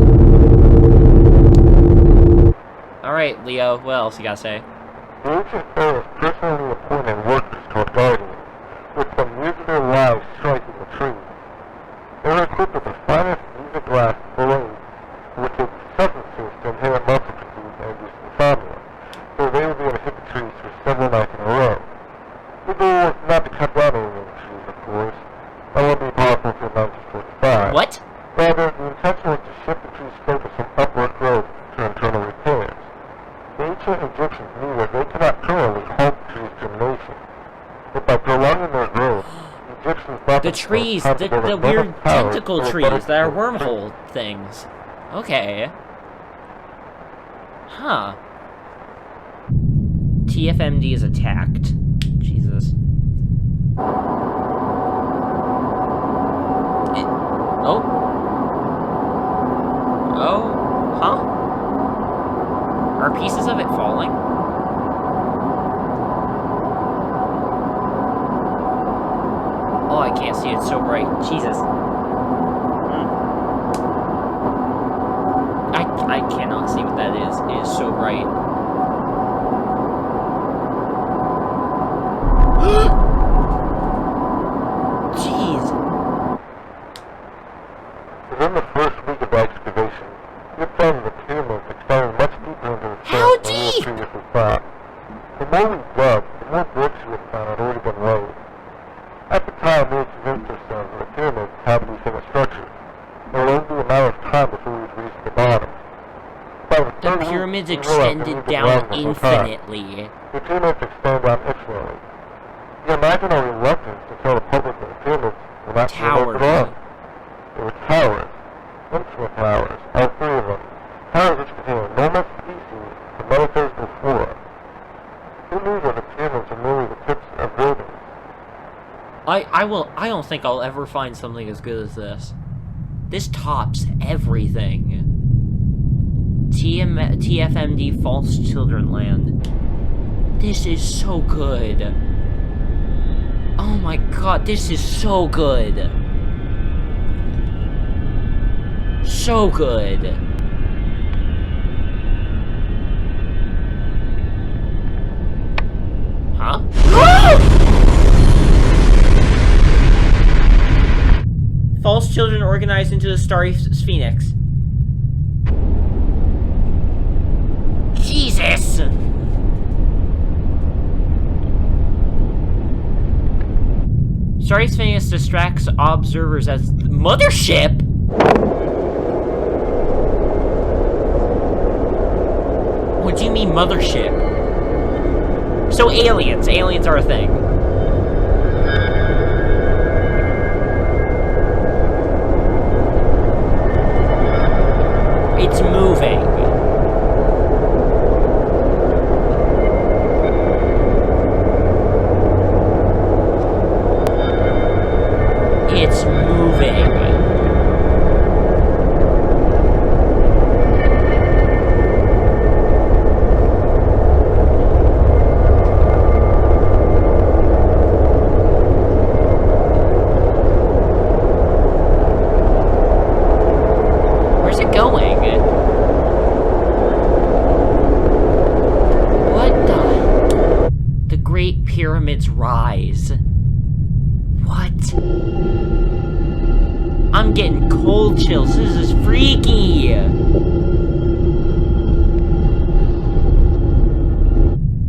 Alright, Leo, what else you gotta say? The ancient pharaohs personally appointed workers called guardians, with some years of their lives striking the trees. They were equipped with the finest music glass balloons, which would substances to inhibit muscle fatigue and induce insomnia, so they would be able to hit the trees for several nights in a row. The goal was not to cut down any of the trees, of course. That wouldn't be possible until 1945. What? Rather, the intention was to shift the tree's focus from upward growth to internal repairs. The ancient Egyptians knew that they could not permanently halt the tree's germination, but by prolonging their growth, the Egyptians thought the trees, the weird tentacle trees that are wormhole things. Okay. Huh. TFMD is attacked. Jesus. Oh? Huh? Are pieces of it falling? Oh, I can't see, it's so bright. Jesus. I cannot see what that is. It is so bright. Jeez. Within the first week of excavation, we found the pyramids extended much deeper into the How sand than we had previously thought. The more we dug, the more bricks we had found had already been laid. At the time, we had convinced ourselves that the pyramids had to be single structures. It would only be a matter of time before we would reach the bottom. The pyramids extended down infinitely. The pyramids extend down infinitely. You can imagine our reluctance to tell the public that the pyramids were not towers. at all. They were towers. Infinite towers. All three of them. Towers which contain enormous species of metaphysical flora. Who knew that the pyramids were merely the tips of buildings? I don't think I'll ever find something as good as this. This tops everything. TFMD False Children Land. This is so good. Oh my god, this is so good. So good. Huh? False children organized into the Starry Phoenix. Jesus! Starry's Phineas distracts observers as the mothership? What do you mean mothership? So aliens. Aliens are a thing. It's moving. It's moving. Where's it going? What the Great Pyramids rise. What? I'm getting cold chills. This is freaky.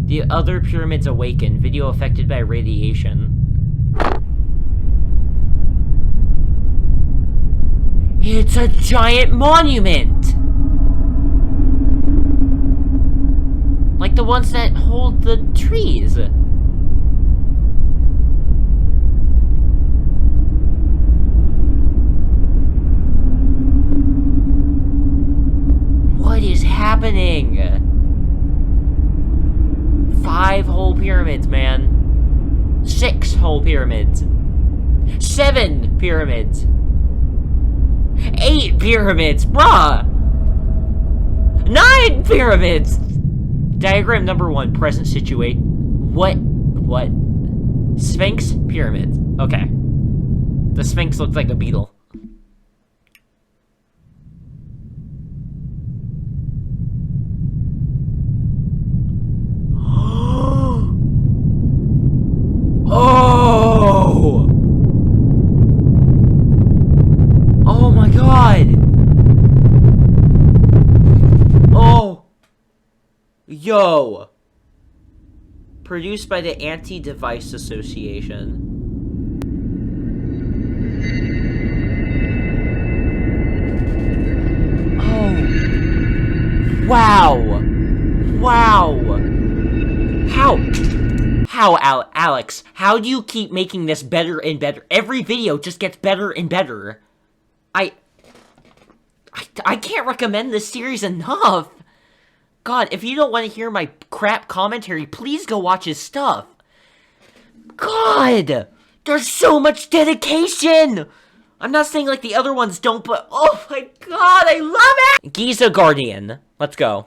The other pyramids awaken. Video affected by radiation. It's a giant monument! Like the ones that hold the trees. What is happening? 5 whole pyramids, man. 6 whole pyramids. 7 pyramids. 8 pyramids, bruh! 9 pyramids! Diagram number 1, present situate. What? Sphinx? Pyramids. Okay. The Sphinx looks like a beetle. Oh! Oh my god! Oh! Yo! Produced by the Anti-Device Association. Oh! Wow! Wow! How, Alex? How do you keep making this better and better? Every video just gets better and better. I can't recommend this series enough. God, if you don't want to hear my crap commentary, please go watch his stuff. God, there's so much dedication. I'm not saying like the other ones don't, but oh my god, I love it. Giza Guardian. Let's go.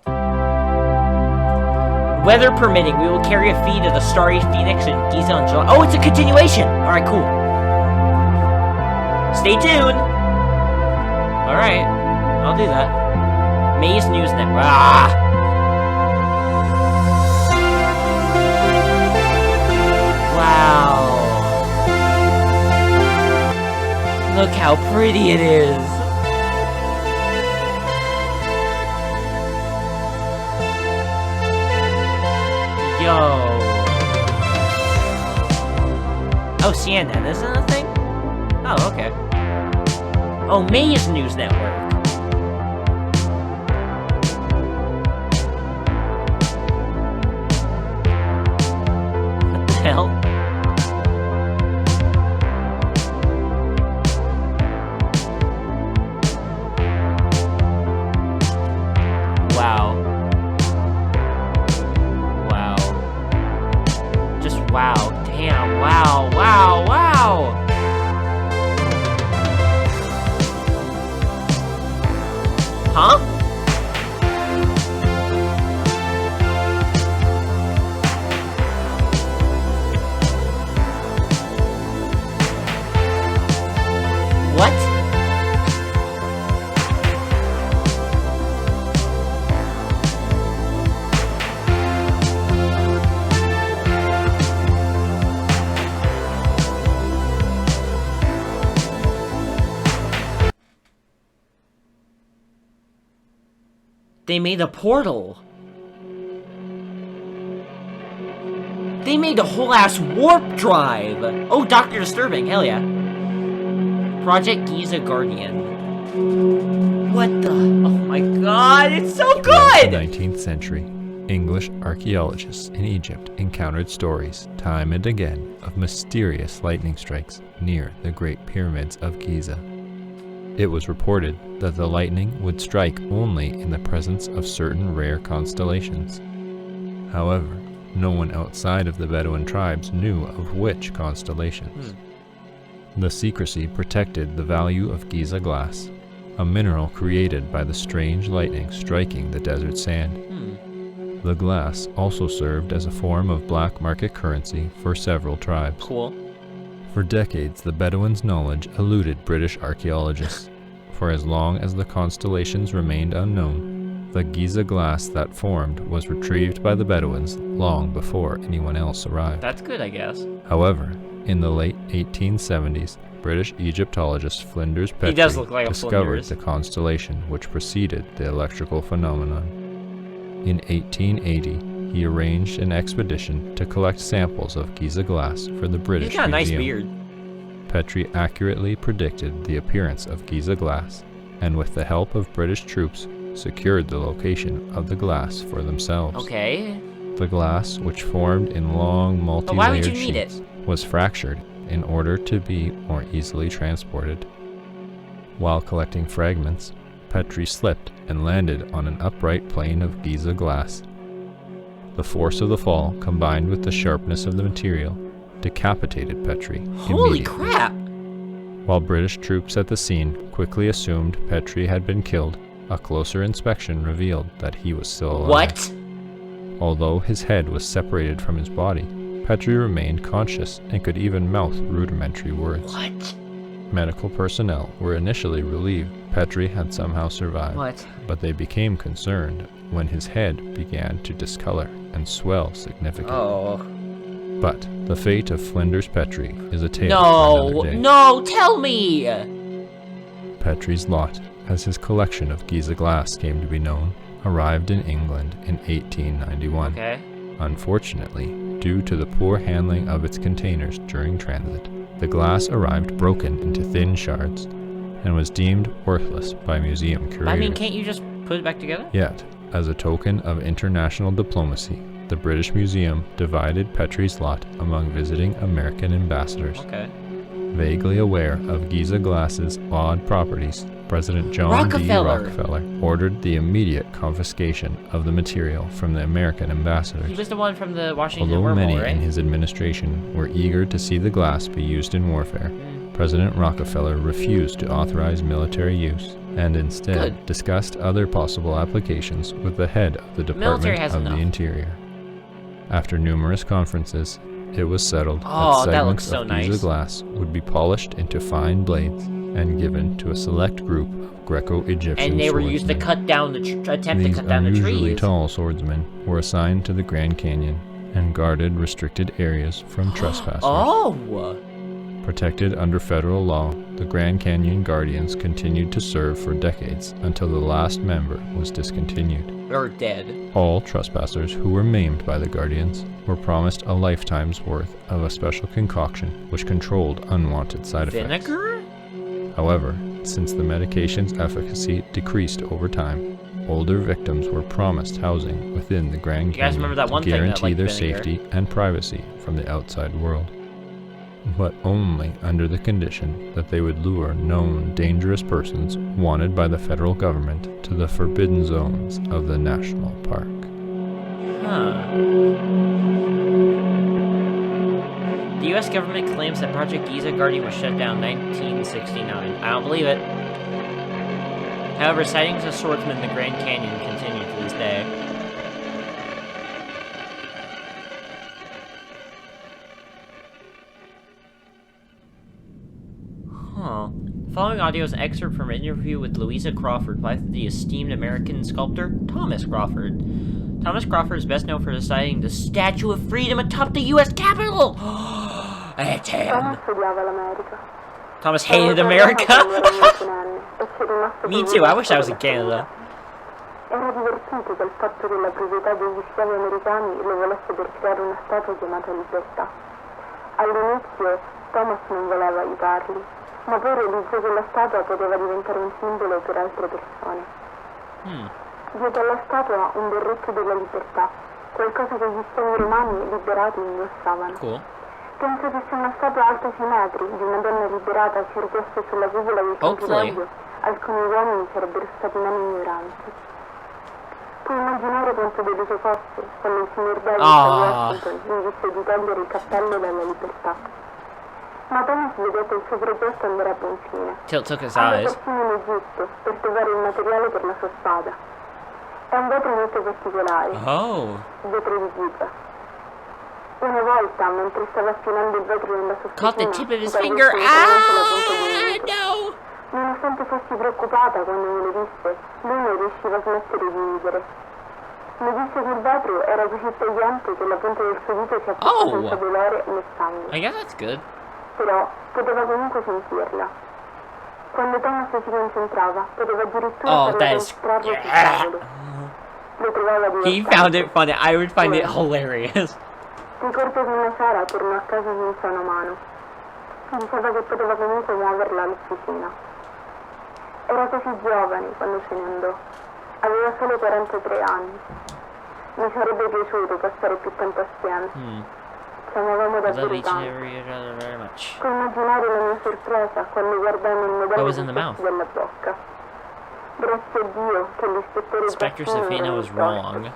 Weather permitting, we will carry a feed of the Starry Phoenix and Giza on July. Oh, it's a continuation. All right, cool. Stay tuned. All right, I'll do that. Maze News Network. Ah! Wow. Look how pretty it is. Yo. Oh, CNN isn't a thing? Oh, okay. Oh, Maze News Network. What the hell? Wow. Wow. Just wow. Damn. Wow. Wow. Wow. Huh? What? They made a portal. They made a whole ass warp drive! Oh, Dr. Disturbing, hell yeah. Project Giza Guardian. What the? Oh my god, it's so good! Throughout the 19th century, English archaeologists in Egypt encountered stories, time and again, of mysterious lightning strikes near the Great Pyramids of Giza. It was reported that the lightning would strike only in the presence of certain rare constellations. However, no one outside of the Bedouin tribes knew of which constellations. The secrecy protected the value of Giza glass, a mineral created by the strange lightning striking the desert sand. The glass also served as a form of black market currency for several tribes. Cool. For decades, the Bedouins' knowledge eluded British archaeologists. For as long as the constellations remained unknown, the Giza glass that formed was retrieved by the Bedouins long before anyone else arrived. That's good, I guess. However, in the late 1870s, British Egyptologist Flinders Petrie discovered the constellation which preceded the electrical phenomenon. In 1880, he arranged an expedition to collect samples of Giza glass for the British He's got a nice Museum. beard. Petrie accurately predicted the appearance of Giza glass, and with the help of British troops, secured the location of the glass for themselves. Okay. The glass, which formed in long multi-layered sheets, was fractured in order to be more easily transported. While collecting fragments, Petrie slipped and landed on an upright plane of Giza glass. The force of the fall, combined with the sharpness of the material, decapitated Petrie Holy immediately. crap! While British troops at the scene quickly assumed Petrie had been killed, a closer inspection revealed that he was still alive. What? Although his head was separated from his body, Petrie remained conscious and could even mouth rudimentary words. What? Medical personnel were initially relieved Petrie had somehow survived. What? But they became concerned when his head began to discolor and swell significantly. Oh. But the fate of Flinders Petrie is a tale for another day. No, tell me! Petrie's lot, as his collection of Giza glass came to be known, arrived in England in 1891. Okay. Unfortunately, due to the poor handling of its containers during transit, the glass arrived broken into thin shards and was deemed worthless by museum curators. I mean, can't you just put it back together? Yet, as a token of international diplomacy, the British Museum divided Petrie's lot among visiting American ambassadors. Okay. Vaguely aware of Giza glass's odd properties, President John D. Rockefeller ordered the immediate confiscation of the material from the American ambassadors. He was the one from the Washington Although many wormhole, right? in his administration were eager to see the glass be used in warfare, President Rockefeller refused to authorize military use and instead discussed other possible applications with the head of the Department of the Interior. After numerous conferences, it was settled that segments of Giza glass would be polished into fine blades and given to a select group of Greco-Egyptian And they were used to swordsmen. cut down the attempt to cut down the trees. These unusually tall swordsmen were assigned to the Grand Canyon and guarded restricted areas from trespassers. Oh! Protected under federal law, the Grand Canyon Guardians continued to serve for decades until the last member was discontinued. Or dead. All trespassers who were maimed by the Guardians were promised a lifetime's worth of a special concoction which controlled unwanted side effects. Vinegar? However, since the medication's efficacy decreased over time, older victims were promised housing within the Grand Canyon to guarantee their safety and privacy from the outside world. But only under the condition that they would lure known dangerous persons wanted by the federal government to the forbidden zones of the national park. Huh. The U.S. government claims that Project Giza Guardian was shut down in 1969. I don't believe it. However, sightings of swordsmen in the Grand Canyon continue to this day. The following audio is an excerpt from an interview with Louisa Crawford, wife of the esteemed American sculptor Thomas Crawford. Thomas Crawford is best known for designing the Statue of Freedom atop the U.S. Capitol! It's him! Thomas hated America? Me too, I wish I was in Canada. Era divertito dal fatto che la proprietà degli schiavi americani lo volesse per creare una statua chiamata Libertà. All'inizio Thomas non voleva aiutarli, ma poi realizzò che la statua poteva diventare un simbolo per altre persone. Dietro alla statua un berretto della libertà, qualcosa che gli schiavi romani liberati indossavano. Cool. Penso che se una statua alta 6 metri di una donna liberata si ergesse sulla cupola del Campidoglio, alcuni uomini sarebbero stati meno ignoranti. Puoi immaginare quanto deluso fosse quando il signor Davis a Washington gli disse di togliere il cappello dalla libertà. Ma Thomas vedette il suo progetto andare a buon fine. Tilt took his Andò eyes. persino in Egitto per trovare il materiale per la sua spada. È un vetro molto particolare, vetro di ghisa. Una volta, mentre stava affinando il vetro nella sua Caught the cucina, tip of his guardò finger. soltanto la punta di un dito. No! Nonostante fossi preoccupata quando me lo disse, lui non riusciva a smettere di ridere. Mi disse che il vetro era così tagliente che la punta del suo dito si appoggiava senza dolore né sangue. I guess that's good. Però poteva comunque sentirla. Quando Thomas si concentrava, poteva addirittura farla registrarlo sul tavolo. Lo trovava divertente. He found it funny. I would find it hilarious. Ricordo che una sera tornò a casa senza una mano. Diceva che poteva comunque muoverla all'officina. Era così giovane quando se ne andò. Aveva solo 43 anni. Mi sarebbe piaciuto passare più tempo assieme. Ci amavamo davvero tanto. Puoi immaginare la mia sorpresa quando guardai nel modello della bocca. Grazie a Dio che l'ispettore Inspector Safina was wrong.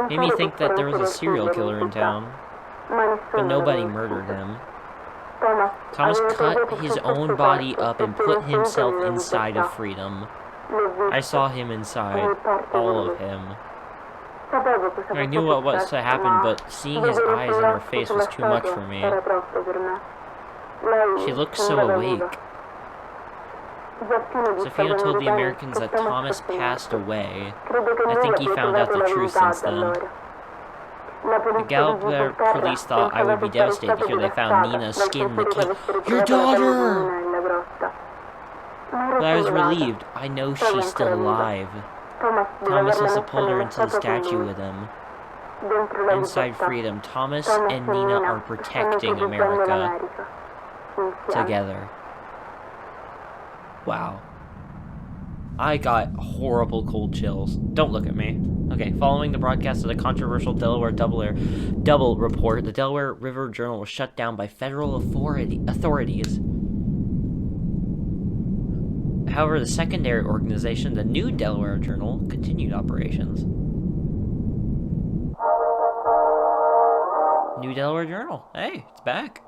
Made me think that there was a serial killer in town, but nobody murdered him. Thomas cut his own body up and put himself inside of freedom. I saw him inside, all of him. I knew what was to happen, but seeing his eyes and her face was too much for me. She looked so awake. Safina told the Americans that Thomas passed away. I think he found out the truth since then. The Gallup police thought I would be devastated because they found Nina's skin in the cave. Your daughter! But I was relieved. I know she's still alive. Thomas also pulled her into the statue with him. Inside freedom, Thomas and Nina are protecting America together. Wow. I got horrible cold chills. Don't look at me. Okay, following the broadcast of the controversial Delaware Double report, the Delaware River Journal was shut down by federal authorities. However, the secondary organization, the New Delaware Journal, continued operations. New Delaware Journal. Hey, it's back.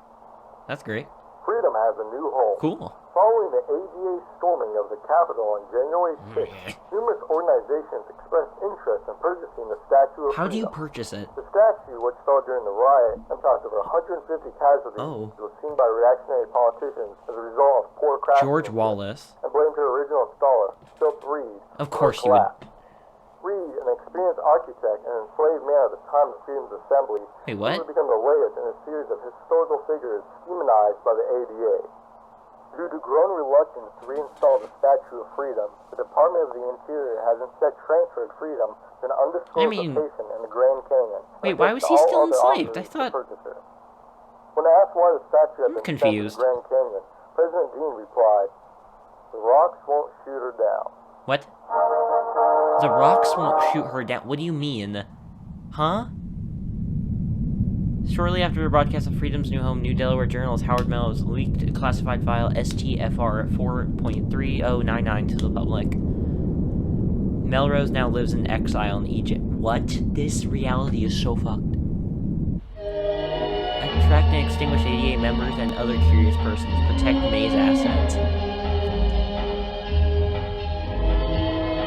That's great. Freedom has a new home. Cool. Following the ADA storming of the Capitol on January 6th, numerous organizations expressed interest in purchasing the Statue of Freedom. How do you purchase it? The statue, which fell during the riot and caused over 150 casualties, was seen by reactionary politicians as a result of poor craftsmanship. George Wallace. And blamed her original installer, Philip Reed. Of course you would. Reed, an experienced architect and enslaved man at the time of Freedom's assembly, would become the latest in a series of historical figures demonized by the ADA. Due to growing reluctance to reinstall the Statue of Freedom, the Department of the Interior has instead transferred Freedom to an undisclosed location in the Grand Canyon. Wait, why was he still enslaved? I thought... When asked why the statue had been sent to the Grand Canyon, President Dean replied, "The rocks won't shoot her down." What? The rocks won't shoot her down. What do you mean? Huh? Shortly after the broadcast of Freedom's new home, New Delaware Journal's Howard Mellows leaked a classified file STFR 4.3099 to the public. Melrose now lives in exile in Egypt. What? This reality is so fucked. Attract and extinguish ADA members and other curious persons. Protect May's assets.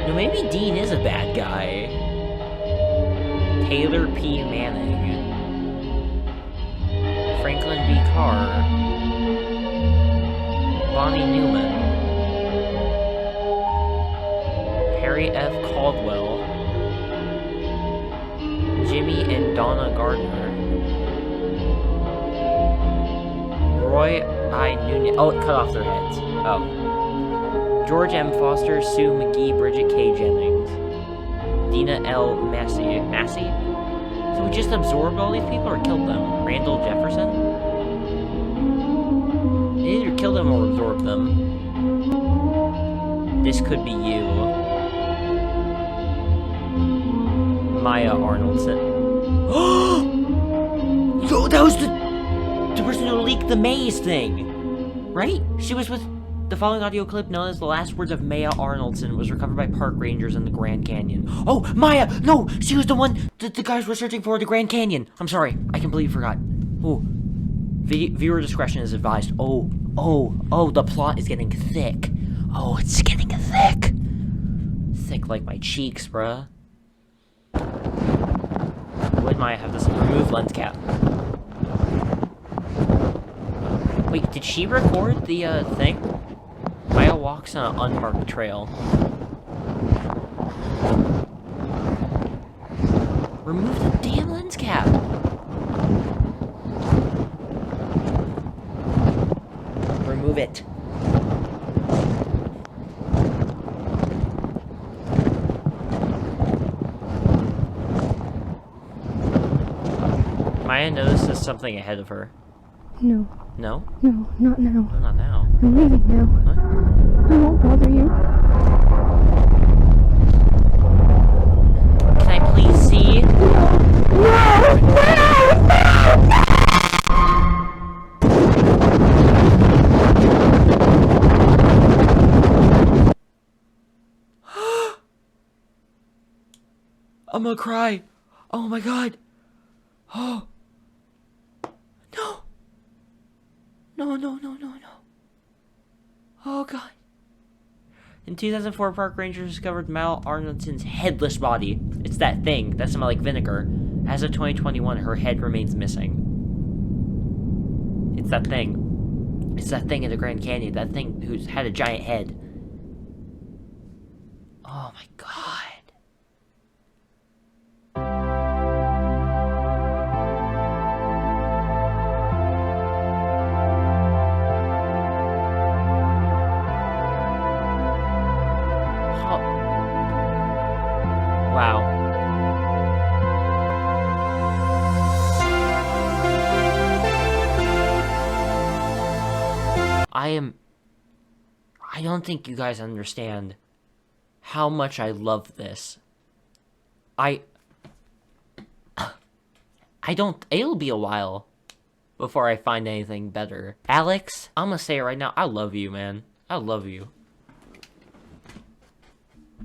No, maybe Dean is a bad guy. Taylor P. Manning. Franklin B. Carr, Bonnie Newman, Perry F. Caldwell, Jimmy and Donna Gardner, Roy I. Nunez. Oh, it cut off their heads. Oh. George M. Foster, Sue McGee, Bridget K. Jennings. Dina L. Massey. Massey? So we just absorbed all these people or killed them? Randall Jefferson? Either killed them or absorbed them. This could be you. Maya Arnoldson. Yo, that was the person who leaked the maze thing! Right? She was with... The following audio clip, known as The Last Words of Maya Arnoldson, was recovered by park rangers in the Grand Canyon. Oh, Maya! No! She was the one that the guys were searching for at the Grand Canyon! I'm sorry, I completely forgot. Oh. Viewer discretion is advised. Oh, the plot is getting thick. Oh, it's getting thick. Thick like my cheeks, bruh. Would Maya have this remove lens cap? Wait, did she record the, thing? Maya walks on an unmarked trail. Remove the damn lens cap! Remove it. Maya notices something ahead of her. No. No? No, not now. No, not now. I'm leaving now. What? I won't bother you. Can I please see? I'm gonna cry. Oh my god. Oh. No. Oh god. In 2004, park rangers discovered Mal Arnoldson's headless body. It's that thing that smelled like vinegar. As of 2021, her head remains missing. It's that thing. It's that thing in the Grand Canyon. That thing who's had a giant head. Oh my god. Wow. I don't think you guys understand how much I love this. It'll be a while before I find anything better. Alex, I'm gonna say it right now, I love you, man. I love you.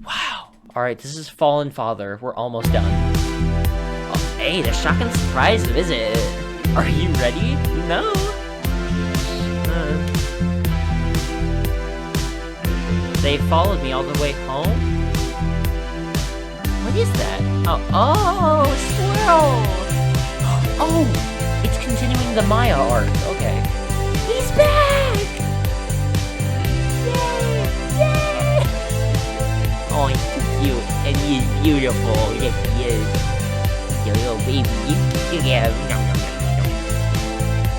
Wow. Alright, this is Fallen Father. We're almost done. Oh, hey, the shotgun surprise visit. Are you ready? No. They followed me all the way home? What is that? Oh, squirrel! Oh, it's continuing the Maya arc. Okay. He's back! Yay! Oh, he's so cute. And he is beautiful. Yes, he is. Your little baby. Yeah.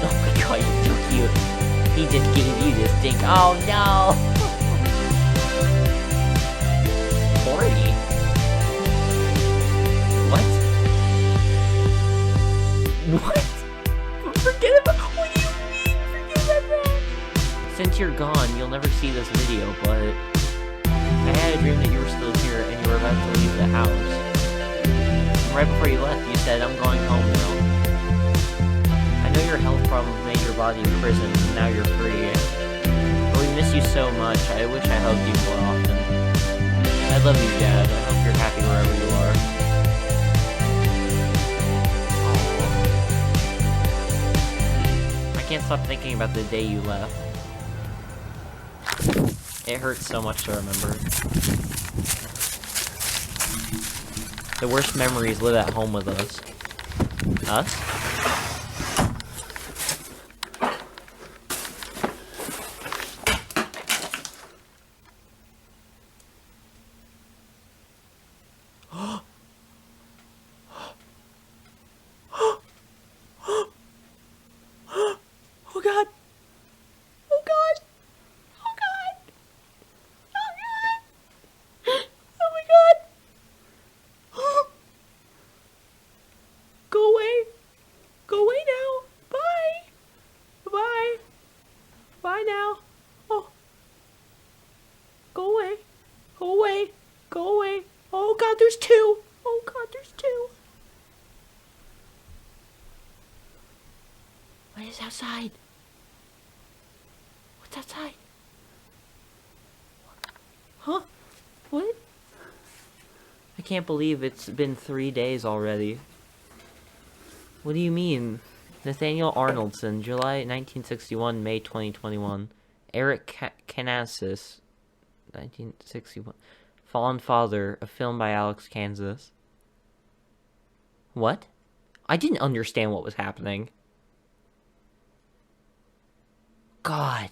Oh my god, he's so cute. He just gave you this thing. Oh no! 40? What? What? Forget about... What do you mean? Forget about that? Since you're gone, you'll never see this video, but... I had a dream that you were still here and you were about to leave the house. And right before you left, you said, I'm going home now. I know your health problems made your body a prison, and now you're free. But we miss you so much, I wish I hugged you more often. I love you, Dad. I hope you're happy wherever you are. Aww. I can't stop thinking about the day you left. It hurts so much to remember. The worst memories live at home with us. Us? now. Oh. Go away. Go away. Go away. Oh god, there's two. Oh god, there's two. What is outside? What's outside? Huh? What? I can't believe it's been 3 days already. What do you mean? Nathaniel Arnoldson, July 1961, May 2021. ALEXKANSAS, 1961. Fallen Father, a film by ALEXKANSAS. What? I didn't understand what was happening. God.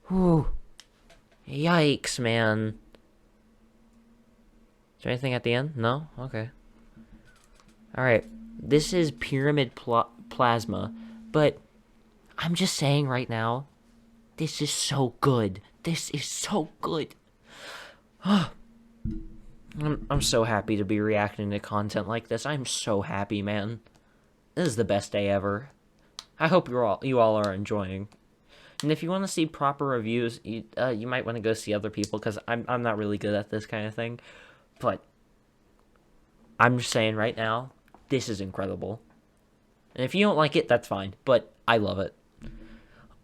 Whew. Yikes, man. Is there anything at the end? No? Okay. Alright. This is pyramid plasma, but I'm just saying right now, this is so good. This is so good. I'm so happy to be reacting to content like this. I'm so happy, man. This is the best day ever. I hope you all are enjoying. And if you want to see proper reviews, you might want to go see other people, because I'm not really good at this kind of thing. But I'm just saying right now, this is incredible. And if you don't like it, that's fine. But I love it.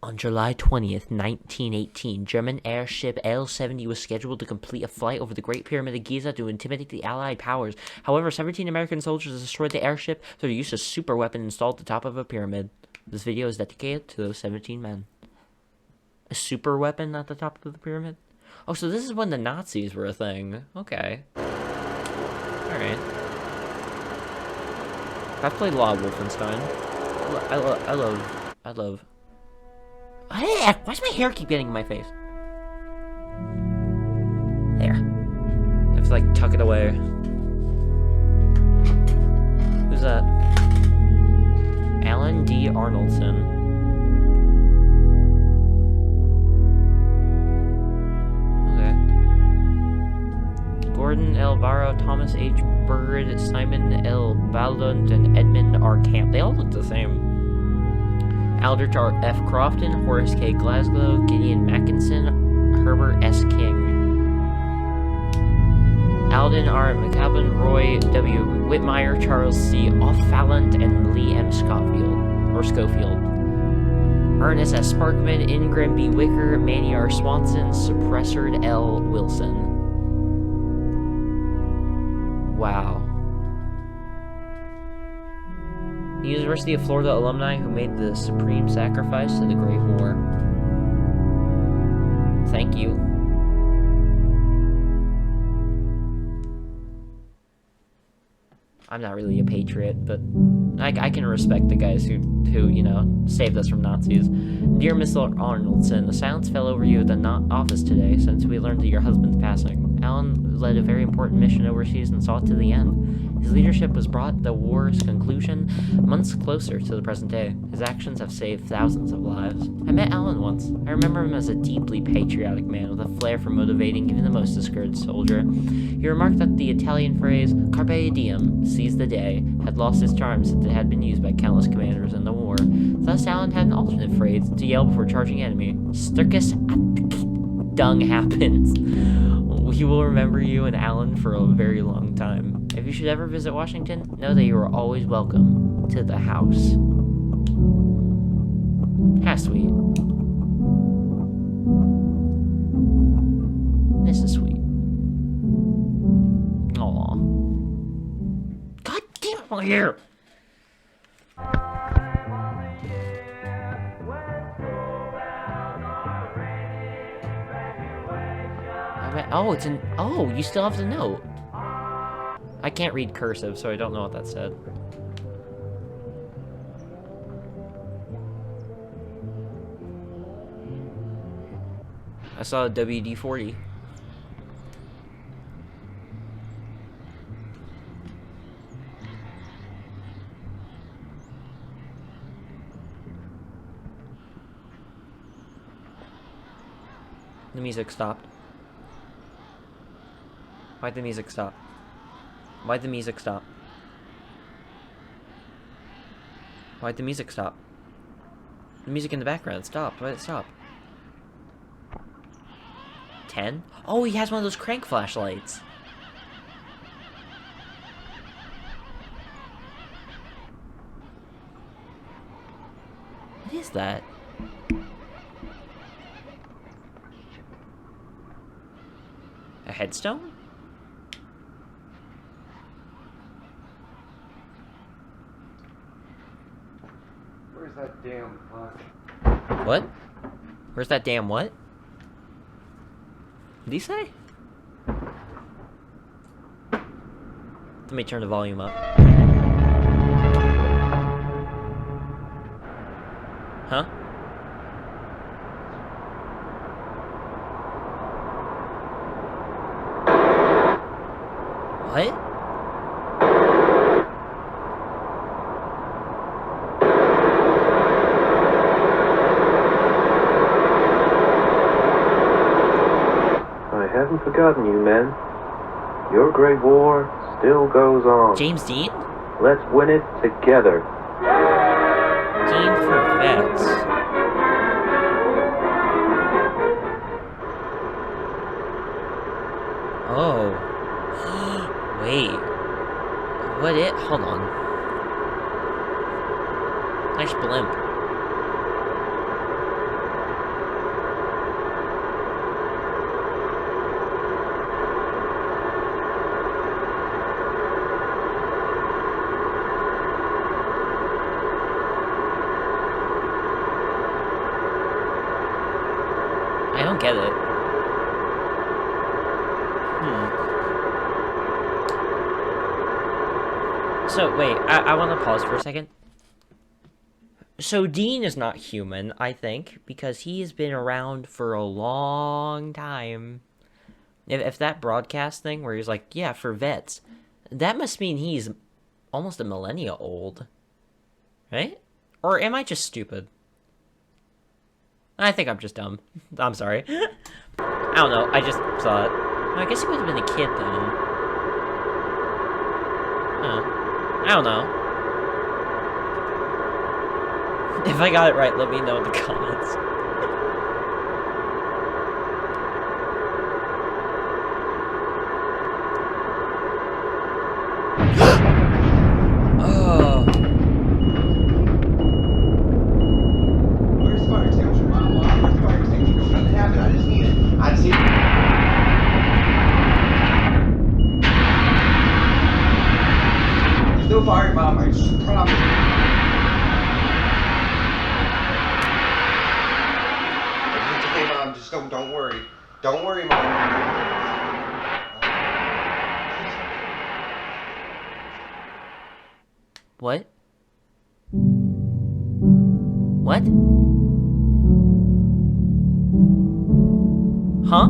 On July 20th, 1918, German airship L-70 was scheduled to complete a flight over the Great Pyramid of Giza to intimidate the Allied powers. However, 17 American soldiers destroyed the airship through the use of a super weapon installed at the top of a pyramid. This video is dedicated to those 17 men. A super weapon at the top of the pyramid? Oh, so this is when the Nazis were a thing. Okay. Alright. I've played a lot of Wolfenstein. I love... Hey, why does my hair keep getting in my face? There. I have to, like, tuck it away. Who's that? Alan D. Arnoldson. Okay. Gordon L. Barrow, Thomas H. Bird, Simon L. Baldwin, and Edmund R. Camp. They all look the same. Aldrich R. F. Crofton, Horace K. Glasgow, Gideon Mackinson, Herbert S. King, Alden R. McCabe, Roy W. Whitmire, Charles C. O'Fallant, and Lee M. Schofield. Ernest S. Sparkman, Ingram B. Wicker, Manny R. Swanson, Suppressor L. Wilson. Wow. The University of Florida alumni who made the supreme sacrifice to the Great War. Thank you. I'm not really a patriot, but I can respect the guys who you know, saved us from Nazis. Dear Miss Arnoldson, the silence fell over you at the office today since we learned of your husband's passing. Alan led a very important mission overseas and saw it to the end. His leadership has brought the war's conclusion months closer to the present day. His actions have saved thousands of lives. I met Alan once. I remember him as a deeply patriotic man with a flair for motivating even the most discouraged soldier. He remarked that the Italian phrase, carpe diem, seize the day, had lost its charm since it had been used by countless commanders in the war. Thus, Alan had an alternate phrase to yell before charging enemy. Stirkus at dung happens. We will remember you and Alan for a very long time. If you should ever visit Washington, know that you are always welcome to the house. How sweet. This is sweet. Aww. God damn it, my hair! Oh, it's an... Oh, you still have the note. I can't read cursive, so I don't know what that said. I saw a WD-40. The music stopped. Why'd the music stop? Why'd the music stop? Why'd the music stop? The music in the background stopped. Why did it stop? 10? Oh, he has one of those crank flashlights. What is that? A headstone? Where's that damn fuck? What? Where's that damn what? Did he say? Let me turn the volume up. Huh? What? I haven't forgotten you, men. Your great war still goes on. James Dean? Let's win it together. Dean for vets. Oh. Wait. What it? Hold on. Nice blimp. I don't get it. So, wait, I want to pause for a second. So, Dean is not human, I think, because he has been around for a long time. If that broadcast thing where he's like, yeah, for vets, that must mean he's almost a millennia old. Right? Or am I just stupid? I think I'm just dumb. I'm sorry. I don't know, I just saw it. I guess he would have been a kid then. Huh. I don't know. If I got it right, let me know in the comments. Oh. Where's the fire extinguisher? Where's the fire extinguisher? Nothing happened. I just need it. I just need it. No fire, Mom. I just promise. It's okay, Mom. Just don't worry. Don't worry, Mom. What? What? Huh?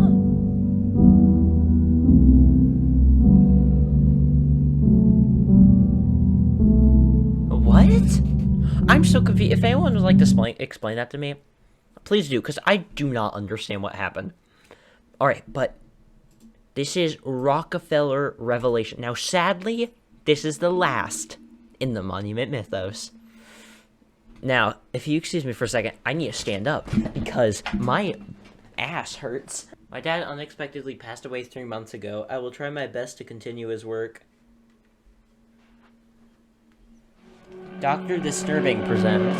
What? I'm so confused. If anyone would like to explain that to me, please do, because I do not understand what happened. Alright, but this is Rockefeller Revelation. Now, sadly, this is the last in the Monument Mythos. Now, if you excuse me for a second, I need to stand up, because my ass hurts. My dad unexpectedly passed away 3 months ago. I will try my best to continue his work. Dr. Disturbing presents...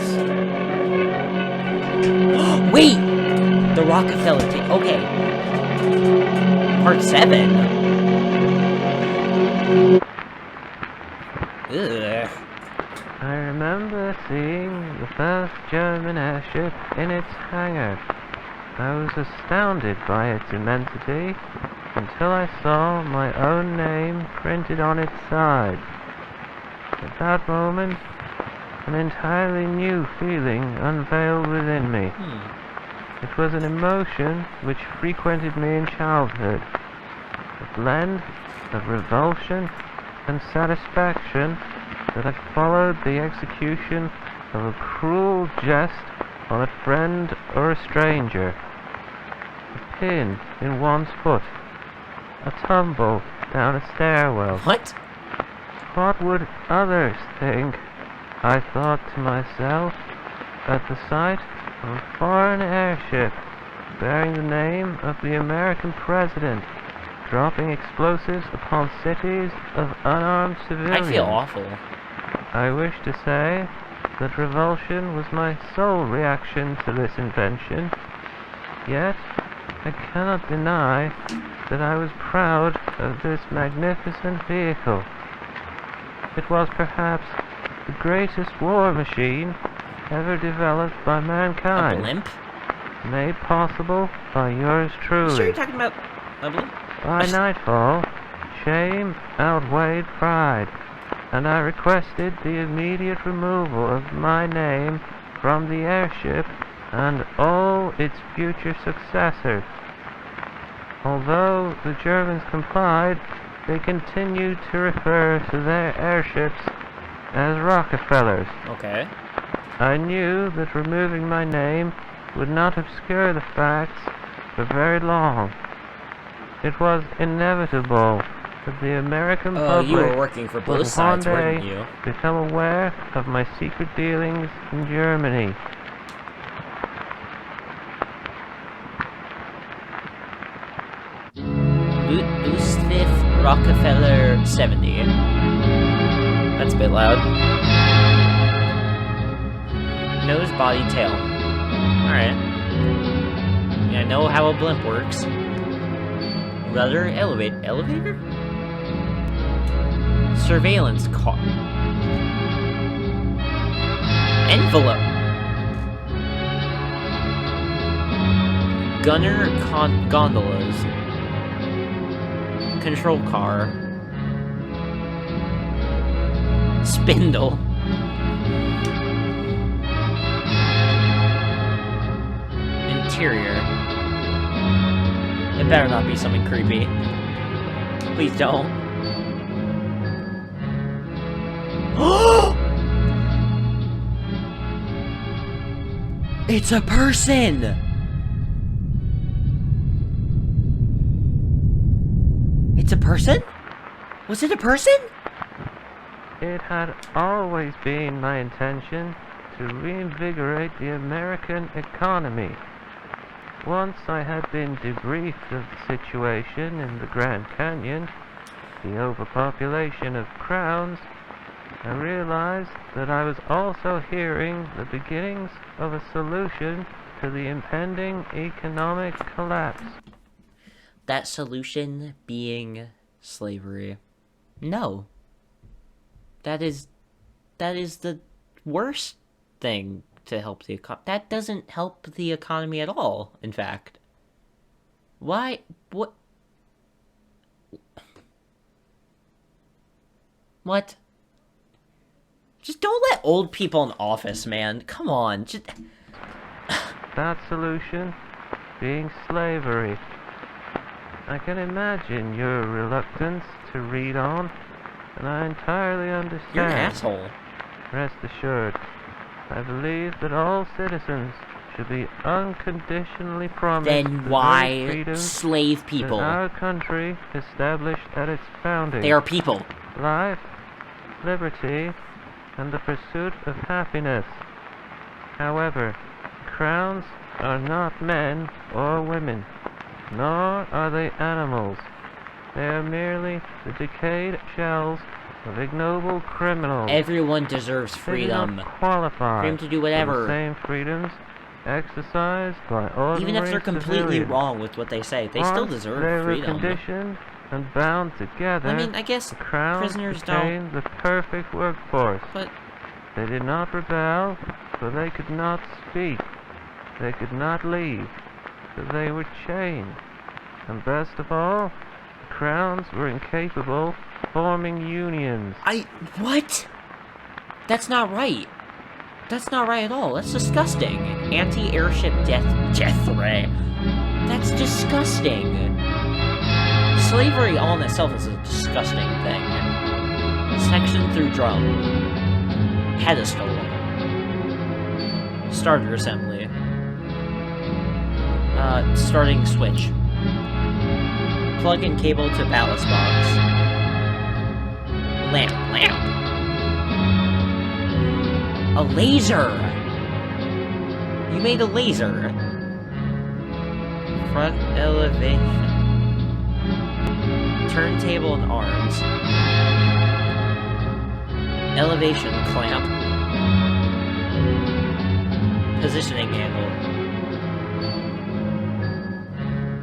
Wait! The Rockefeller okay. Part 7? Ugh. I remember seeing the first German airship in its hangar. I was astounded by its immensity until I saw my own name printed on its side. At that moment, an entirely new feeling unveiled within me. It was an emotion which frequented me in childhood. A blend of revulsion and satisfaction that had followed the execution of a cruel jest on a friend or a stranger. A pin in one's foot. A tumble down a stairwell. What? What would others think? I thought to myself, at the sight of a foreign airship bearing the name of the American president, dropping explosives upon cities of unarmed civilians. I feel awful. I wish to say that revulsion was my sole reaction to this invention, yet I cannot deny that I was proud of this magnificent vehicle. It was perhaps the greatest war machine ever developed by mankind. A blimp? Made possible by yours truly. Sure you're talking about a blimp? By nightfall, shame outweighed pride, and I requested the immediate removal of my name from the airship and all its future successors. Although the Germans complied, they continued to refer to their airships as Rockefellers. Okay. I knew that removing my name would not obscure the facts for very long. It was inevitable that the American public you were working for both would sides, one weren't day you? become aware of my secret dealings in Germany. Fifth Rockefeller 70. That's a bit loud. Nose, body, tail. Alright. Yeah, I know how a blimp works. Rudder, elevator? Surveillance car. Envelope. Gunner gondolas. Control car. Spindle. Interior. It better not be something creepy. Please don't. It's a person! It's a person? Was it a person? It had always been my intention to reinvigorate the American economy. Once I had been debriefed of the situation in the Grand Canyon, the overpopulation of crowns, I realized that I was also hearing the beginnings of a solution to the impending economic collapse. That solution being slavery. No. That is the worst thing to help the economy. That doesn't help the economy at all, in fact. Why? What? What? Just don't let old people in office, man. Come on. Just... That solution being slavery. I can imagine your reluctance to read on, and I entirely understand. You're an asshole. Rest assured, I believe that all citizens should be unconditionally promised then the why very freedoms slave people? that our country established at its founding. They are people. Life, liberty, and the pursuit of happiness. However, crowns are not men or women, nor are they animals. They are merely the decayed shells of ignoble criminals. Everyone deserves freedom. They do not qualify freedom to do whatever. for the same freedoms exercised by ordinary Even if they're completely civilians. wrong with what they say, they Once still deserve they freedom. were conditioned and bound together. I mean, I guess the crowns prisoners became don't. the perfect workforce. But they did not rebel, for they could not speak. They could not leave, for they were chained. And best of all, the crowns were incapable of forming unions. What? That's not right. That's not right at all. That's disgusting. Anti-airship death ray. That's disgusting. Slavery all in itself is a disgusting thing. Section through drum. Pedestal. Starter assembly. Starting switch. Plug-in cable to ballast box. Lamp. A laser! You made a laser. Front elevation. Turntable and arms. Elevation clamp. Positioning handle.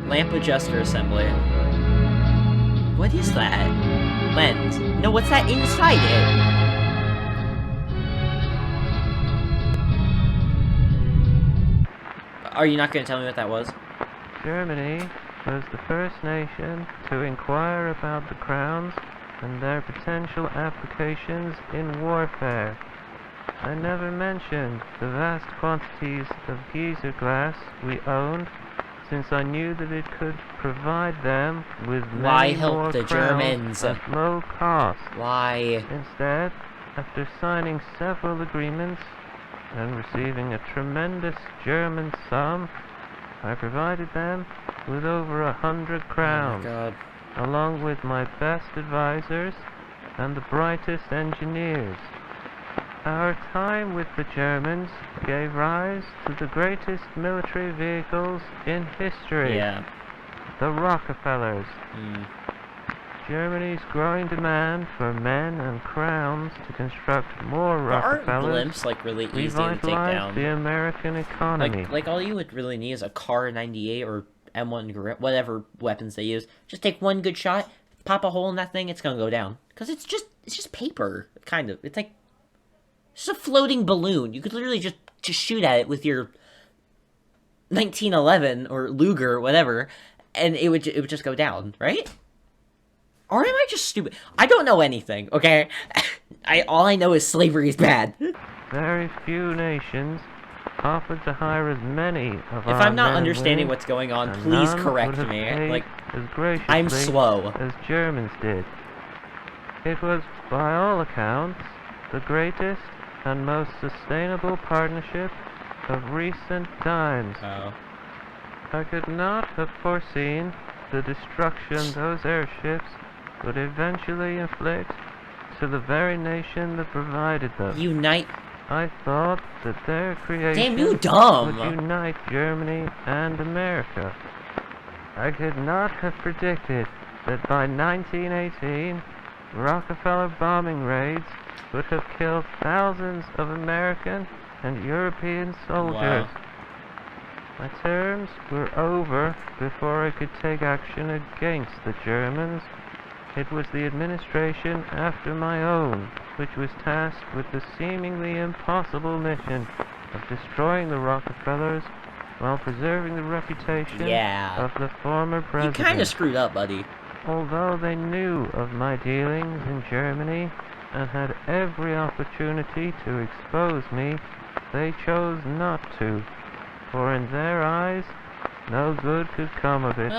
Lamp adjuster assembly. What is that? Lens. No, what's that inside it? Are you not going to tell me what that was? Germany was the first nation to inquire about the crowns and their potential applications in warfare. I never mentioned the vast quantities of geyser glass we owned, since I knew that it could provide them with many more the crowns Germans at low cost. Why? Instead, after signing several agreements and receiving a tremendous German sum, I provided them with over 100 crowns, along with my best advisors and the brightest engineers. Our time with the Germans gave rise to the greatest military vehicles in history. Yeah. The Rockefellers. Germany's growing demand for men and crowns to construct more Rockefellers aren't blimps like really easy to take down. The American economy. Like all you would really need is a Car 98 or M1 Garand, whatever weapons they use. Just take one good shot, pop a hole in that thing, it's gonna go down. Cause it's just paper, kind of. It's like just a floating balloon. You could literally just shoot at it with your 1911 or Luger or whatever, and it would just go down, right? Or am I just stupid? I don't know anything, okay? All I know is slavery is bad. Very few nations offered to hire as many of our If I'm not men understanding and what's going on, please none correct would have me. paid Like, as graciously I'm slow. as Germans did. It was, by all accounts, the greatest and most sustainable partnership of recent times. I could not have foreseen the destruction those airships would eventually inflict to the very nation that provided them. I thought that their creation would unite Germany and America. I could not have predicted that by 1918, Rockefeller bombing raids would have killed thousands of American and European soldiers. My terms were over before I could take action against the Germans. It was the administration after my own which was tasked with the seemingly impossible mission of destroying the Rockefellers while preserving the reputation of the former president. You kind of screwed up, buddy. Although they knew of my dealings in Germany and had every opportunity to expose me, they chose not to, for in their eyes, no good could come of it.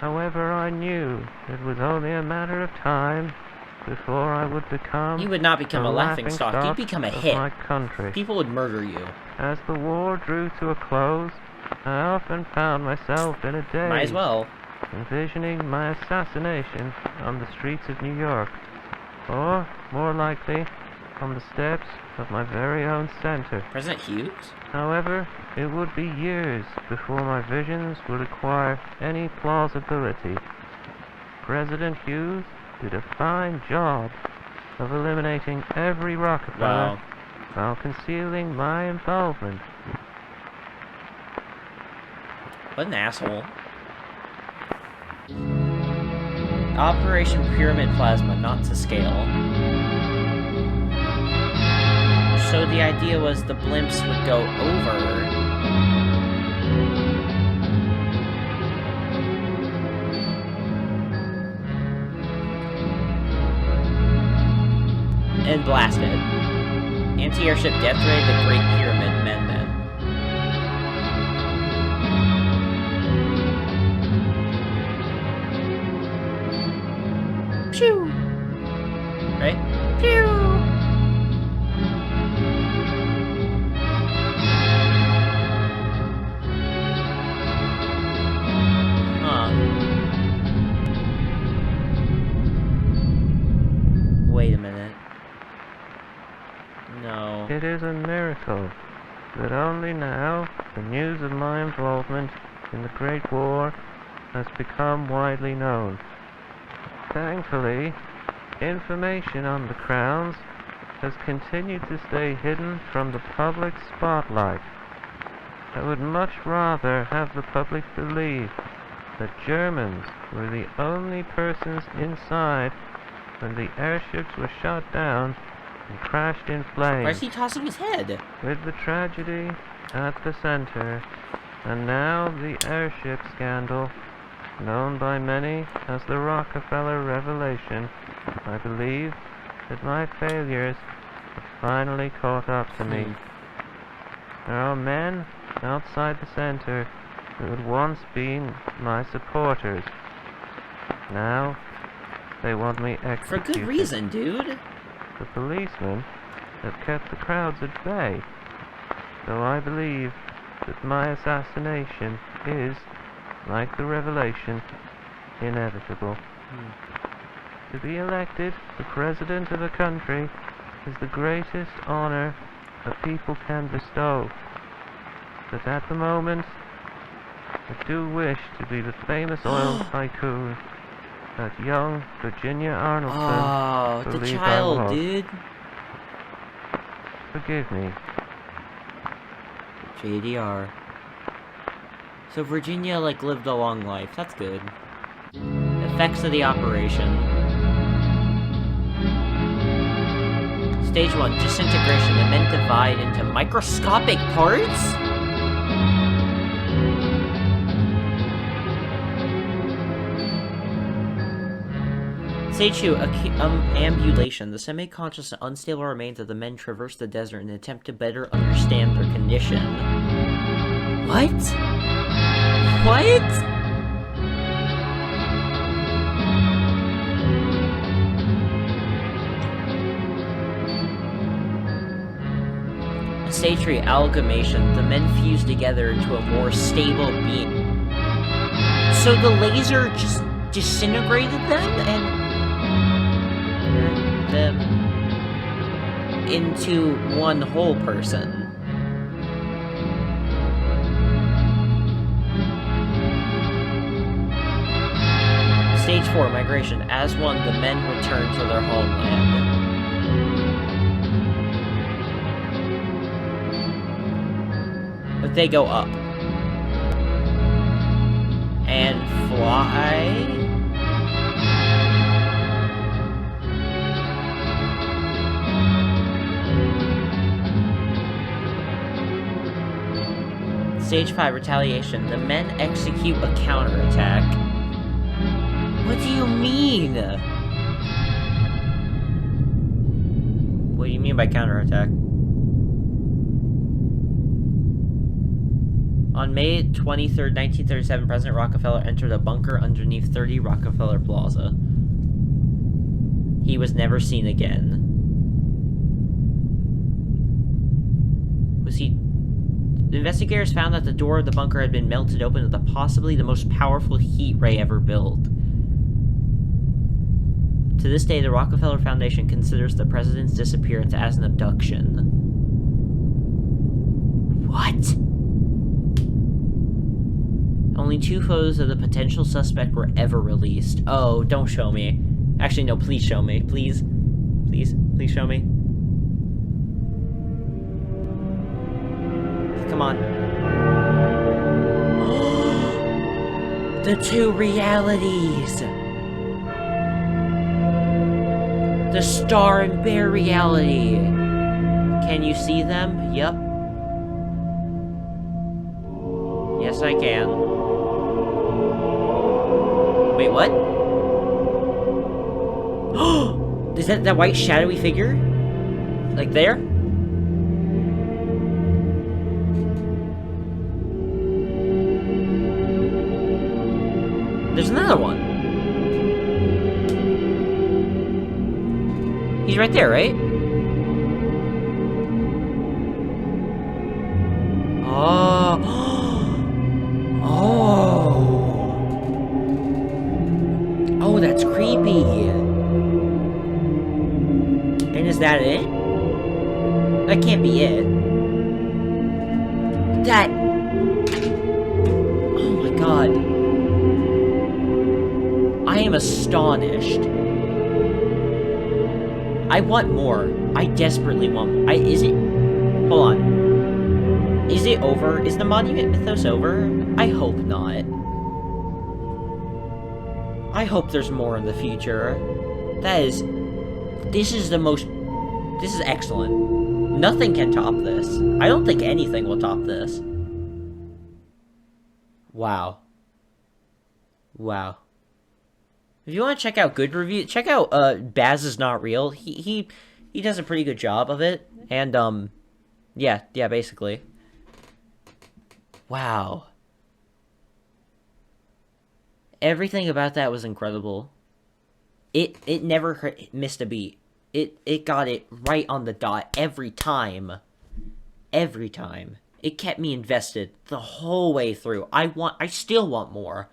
However, I knew it was only a matter of time before I would become. You would not become a laughingstock. You'd become a hit. My country. People would murder you. As the war drew to a close, I often found myself in a daze. Might as well. Envisioning my assassination on the streets of New York, or, more likely, on the steps of my very own center. President Hughes? However, it would be years before my visions would acquire any plausibility. President Hughes did a fine job of eliminating every Rockefeller while concealing my involvement. What an asshole. Operation Pyramid Plasma, not to scale. So the idea was the blimps would go over. And blasted. Anti-airship death ray, the Great Pyramid Men. Pew! Right? Pew! Wait a minute. No. It is a miracle that only now the news of my involvement in the Great War has become widely known. Thankfully, information on the crowns has continued to stay hidden from the public spotlight. I would much rather have the public believe that Germans were the only persons inside when the airships were shot down and crashed in flames. Why is he tossing his head? With the tragedy at the center, and now the airship scandal, known by many as the Rockefeller Revelation, I believe that my failures have finally caught up to me. There are men outside the center who had once been my supporters. Now, they want me executed. For good reason, dude. The policemen have kept the crowds at bay, though I believe that my assassination is, like the revelation, inevitable. To be elected the president of a country is the greatest honor a people can bestow. But at the moment, I do wish to be the famous oil tycoon that young Virginia Arnoldson the believed child, I was. dude. Forgive me. JDR. So Virginia, like, lived a long life. That's good. Effects of the operation. Stage 1, disintegration. The men divide into microscopic parts? Stage 2, ambulation. The semi-conscious and unstable remains of the men traverse the desert in an attempt to better understand their condition. What? What? Stage 3, amalgamation. The men fuse together into a more stable beam. So the laser just disintegrated them and turned them into one whole person. Stage 4, migration. As one, the men return to their homeland. But they go up. And fly. Stage 5, retaliation. The men execute a counterattack. What do you mean? What do you mean by counterattack? On May 23rd, 1937, President Rockefeller entered a bunker underneath 30 Rockefeller Plaza. He was never seen again. The investigators found that the door of the bunker had been melted open with possibly the most powerful heat ray ever built. To this day, the Rockefeller Foundation considers the president's disappearance as an abduction. What? Only 2 photos of the potential suspect were ever released. Oh, don't show me. Actually, no, please show me. Please. Please. Please show me. Come on. The 2 realities! The Star and Bear reality! Can you see them? Yep. Yes, I can. Wait, what? Is that white shadowy figure? Like there? There's another one. He's right there, right? Oh. Oh, that's creepy. And is that it? That can't be it. am astonished. I want more. I desperately want... Is it... Hold on. Is it over? Is the Monument Mythos over? I hope not. I hope there's more in the future. This is the most... This is excellent. Nothing can top this. I don't think anything will top this. Wow. Wow. If you want to check out good review, check out Baz Is Not Real. He does a pretty good job of it. And yeah, basically. Wow. Everything about that was incredible. It never missed a beat. It got it right on the dot every time. Every time. It kept me invested the whole way through. I still want more.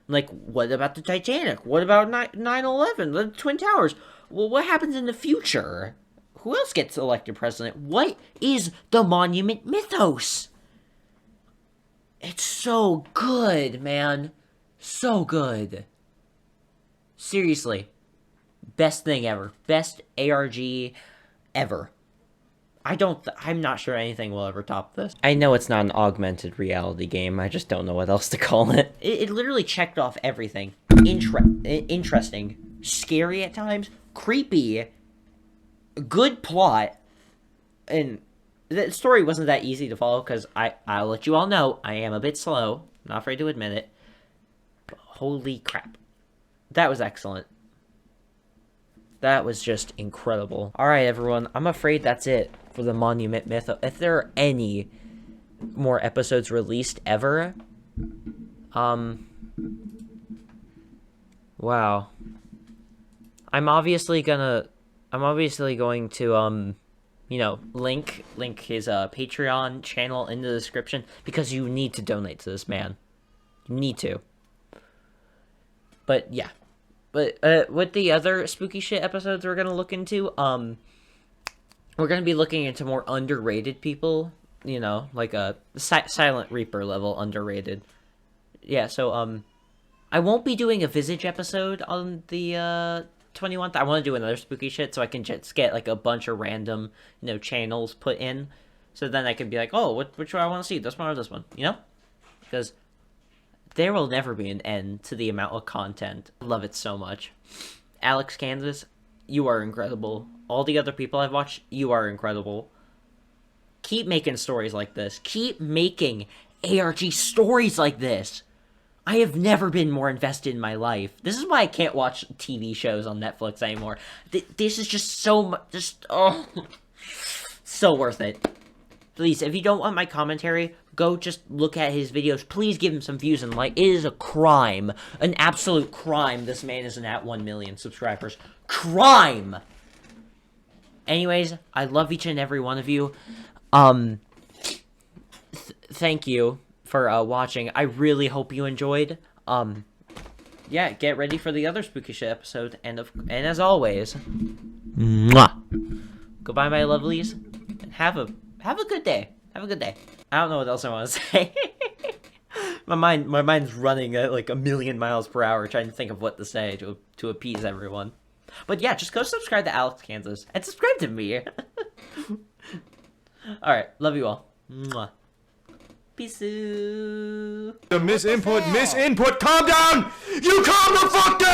Like, what about the Titanic? What about 9/11? The Twin Towers? Well, what happens in the future? Who else gets elected president? What is the Monument Mythos? It's so good, man. So good. Seriously. Best thing ever. Best ARG ever. I'm not sure anything will ever top this. I know it's not an augmented reality game. I just don't know what else to call it. It literally checked off everything. Interesting. Scary at times. Creepy. Good plot. And the story wasn't that easy to follow because I'll let you all know I am a bit slow. Not afraid to admit it. But holy crap. That was excellent. That was just incredible. Alright, everyone. I'm afraid that's it for the Monument Mythos. If there are any more episodes released ever, wow. I'm obviously going to, you know, link his Patreon channel in the description because you need to donate to this man. You need to. But yeah. But with the other spooky shit episodes we're gonna look into, we're gonna be looking into more underrated people, you know, like a Silent Reaper level underrated. Yeah, so I won't be doing a Visage episode on the 21st. I want to do another spooky shit so I can just get like a bunch of random, you know, channels put in, so then I can be like, oh, which one I want to see, this one or this one, you know, because there will never be an end to the amount of content. I love it so much. ALEXKANSAS, you are incredible. All the other people I've watched, you are incredible. Keep making stories like this. Keep making ARG stories like this. I have never been more invested in my life. This is why I can't watch TV shows on Netflix anymore. This is just so much, so worth it. Please, if you don't want my commentary, go just look at his videos. Please give him some views and like. It is a crime. An absolute crime. This man isn't at 1 million subscribers. Crime! Anyways, I love each and every one of you. Thank you for watching. I really hope you enjoyed. Yeah, get ready for the other spooky shit episode. And as always, mwah. Goodbye, my lovelies. And have a good day. Have a good day. I don't know what else I want to say. my mind's running at like 1,000,000 miles per hour trying to think of what to say to appease everyone. But yeah, just go subscribe to ALEXKANSAS and subscribe to me. Alright, love you all. Mwah. Peace. The misinput, calm down! You calm the fuck down!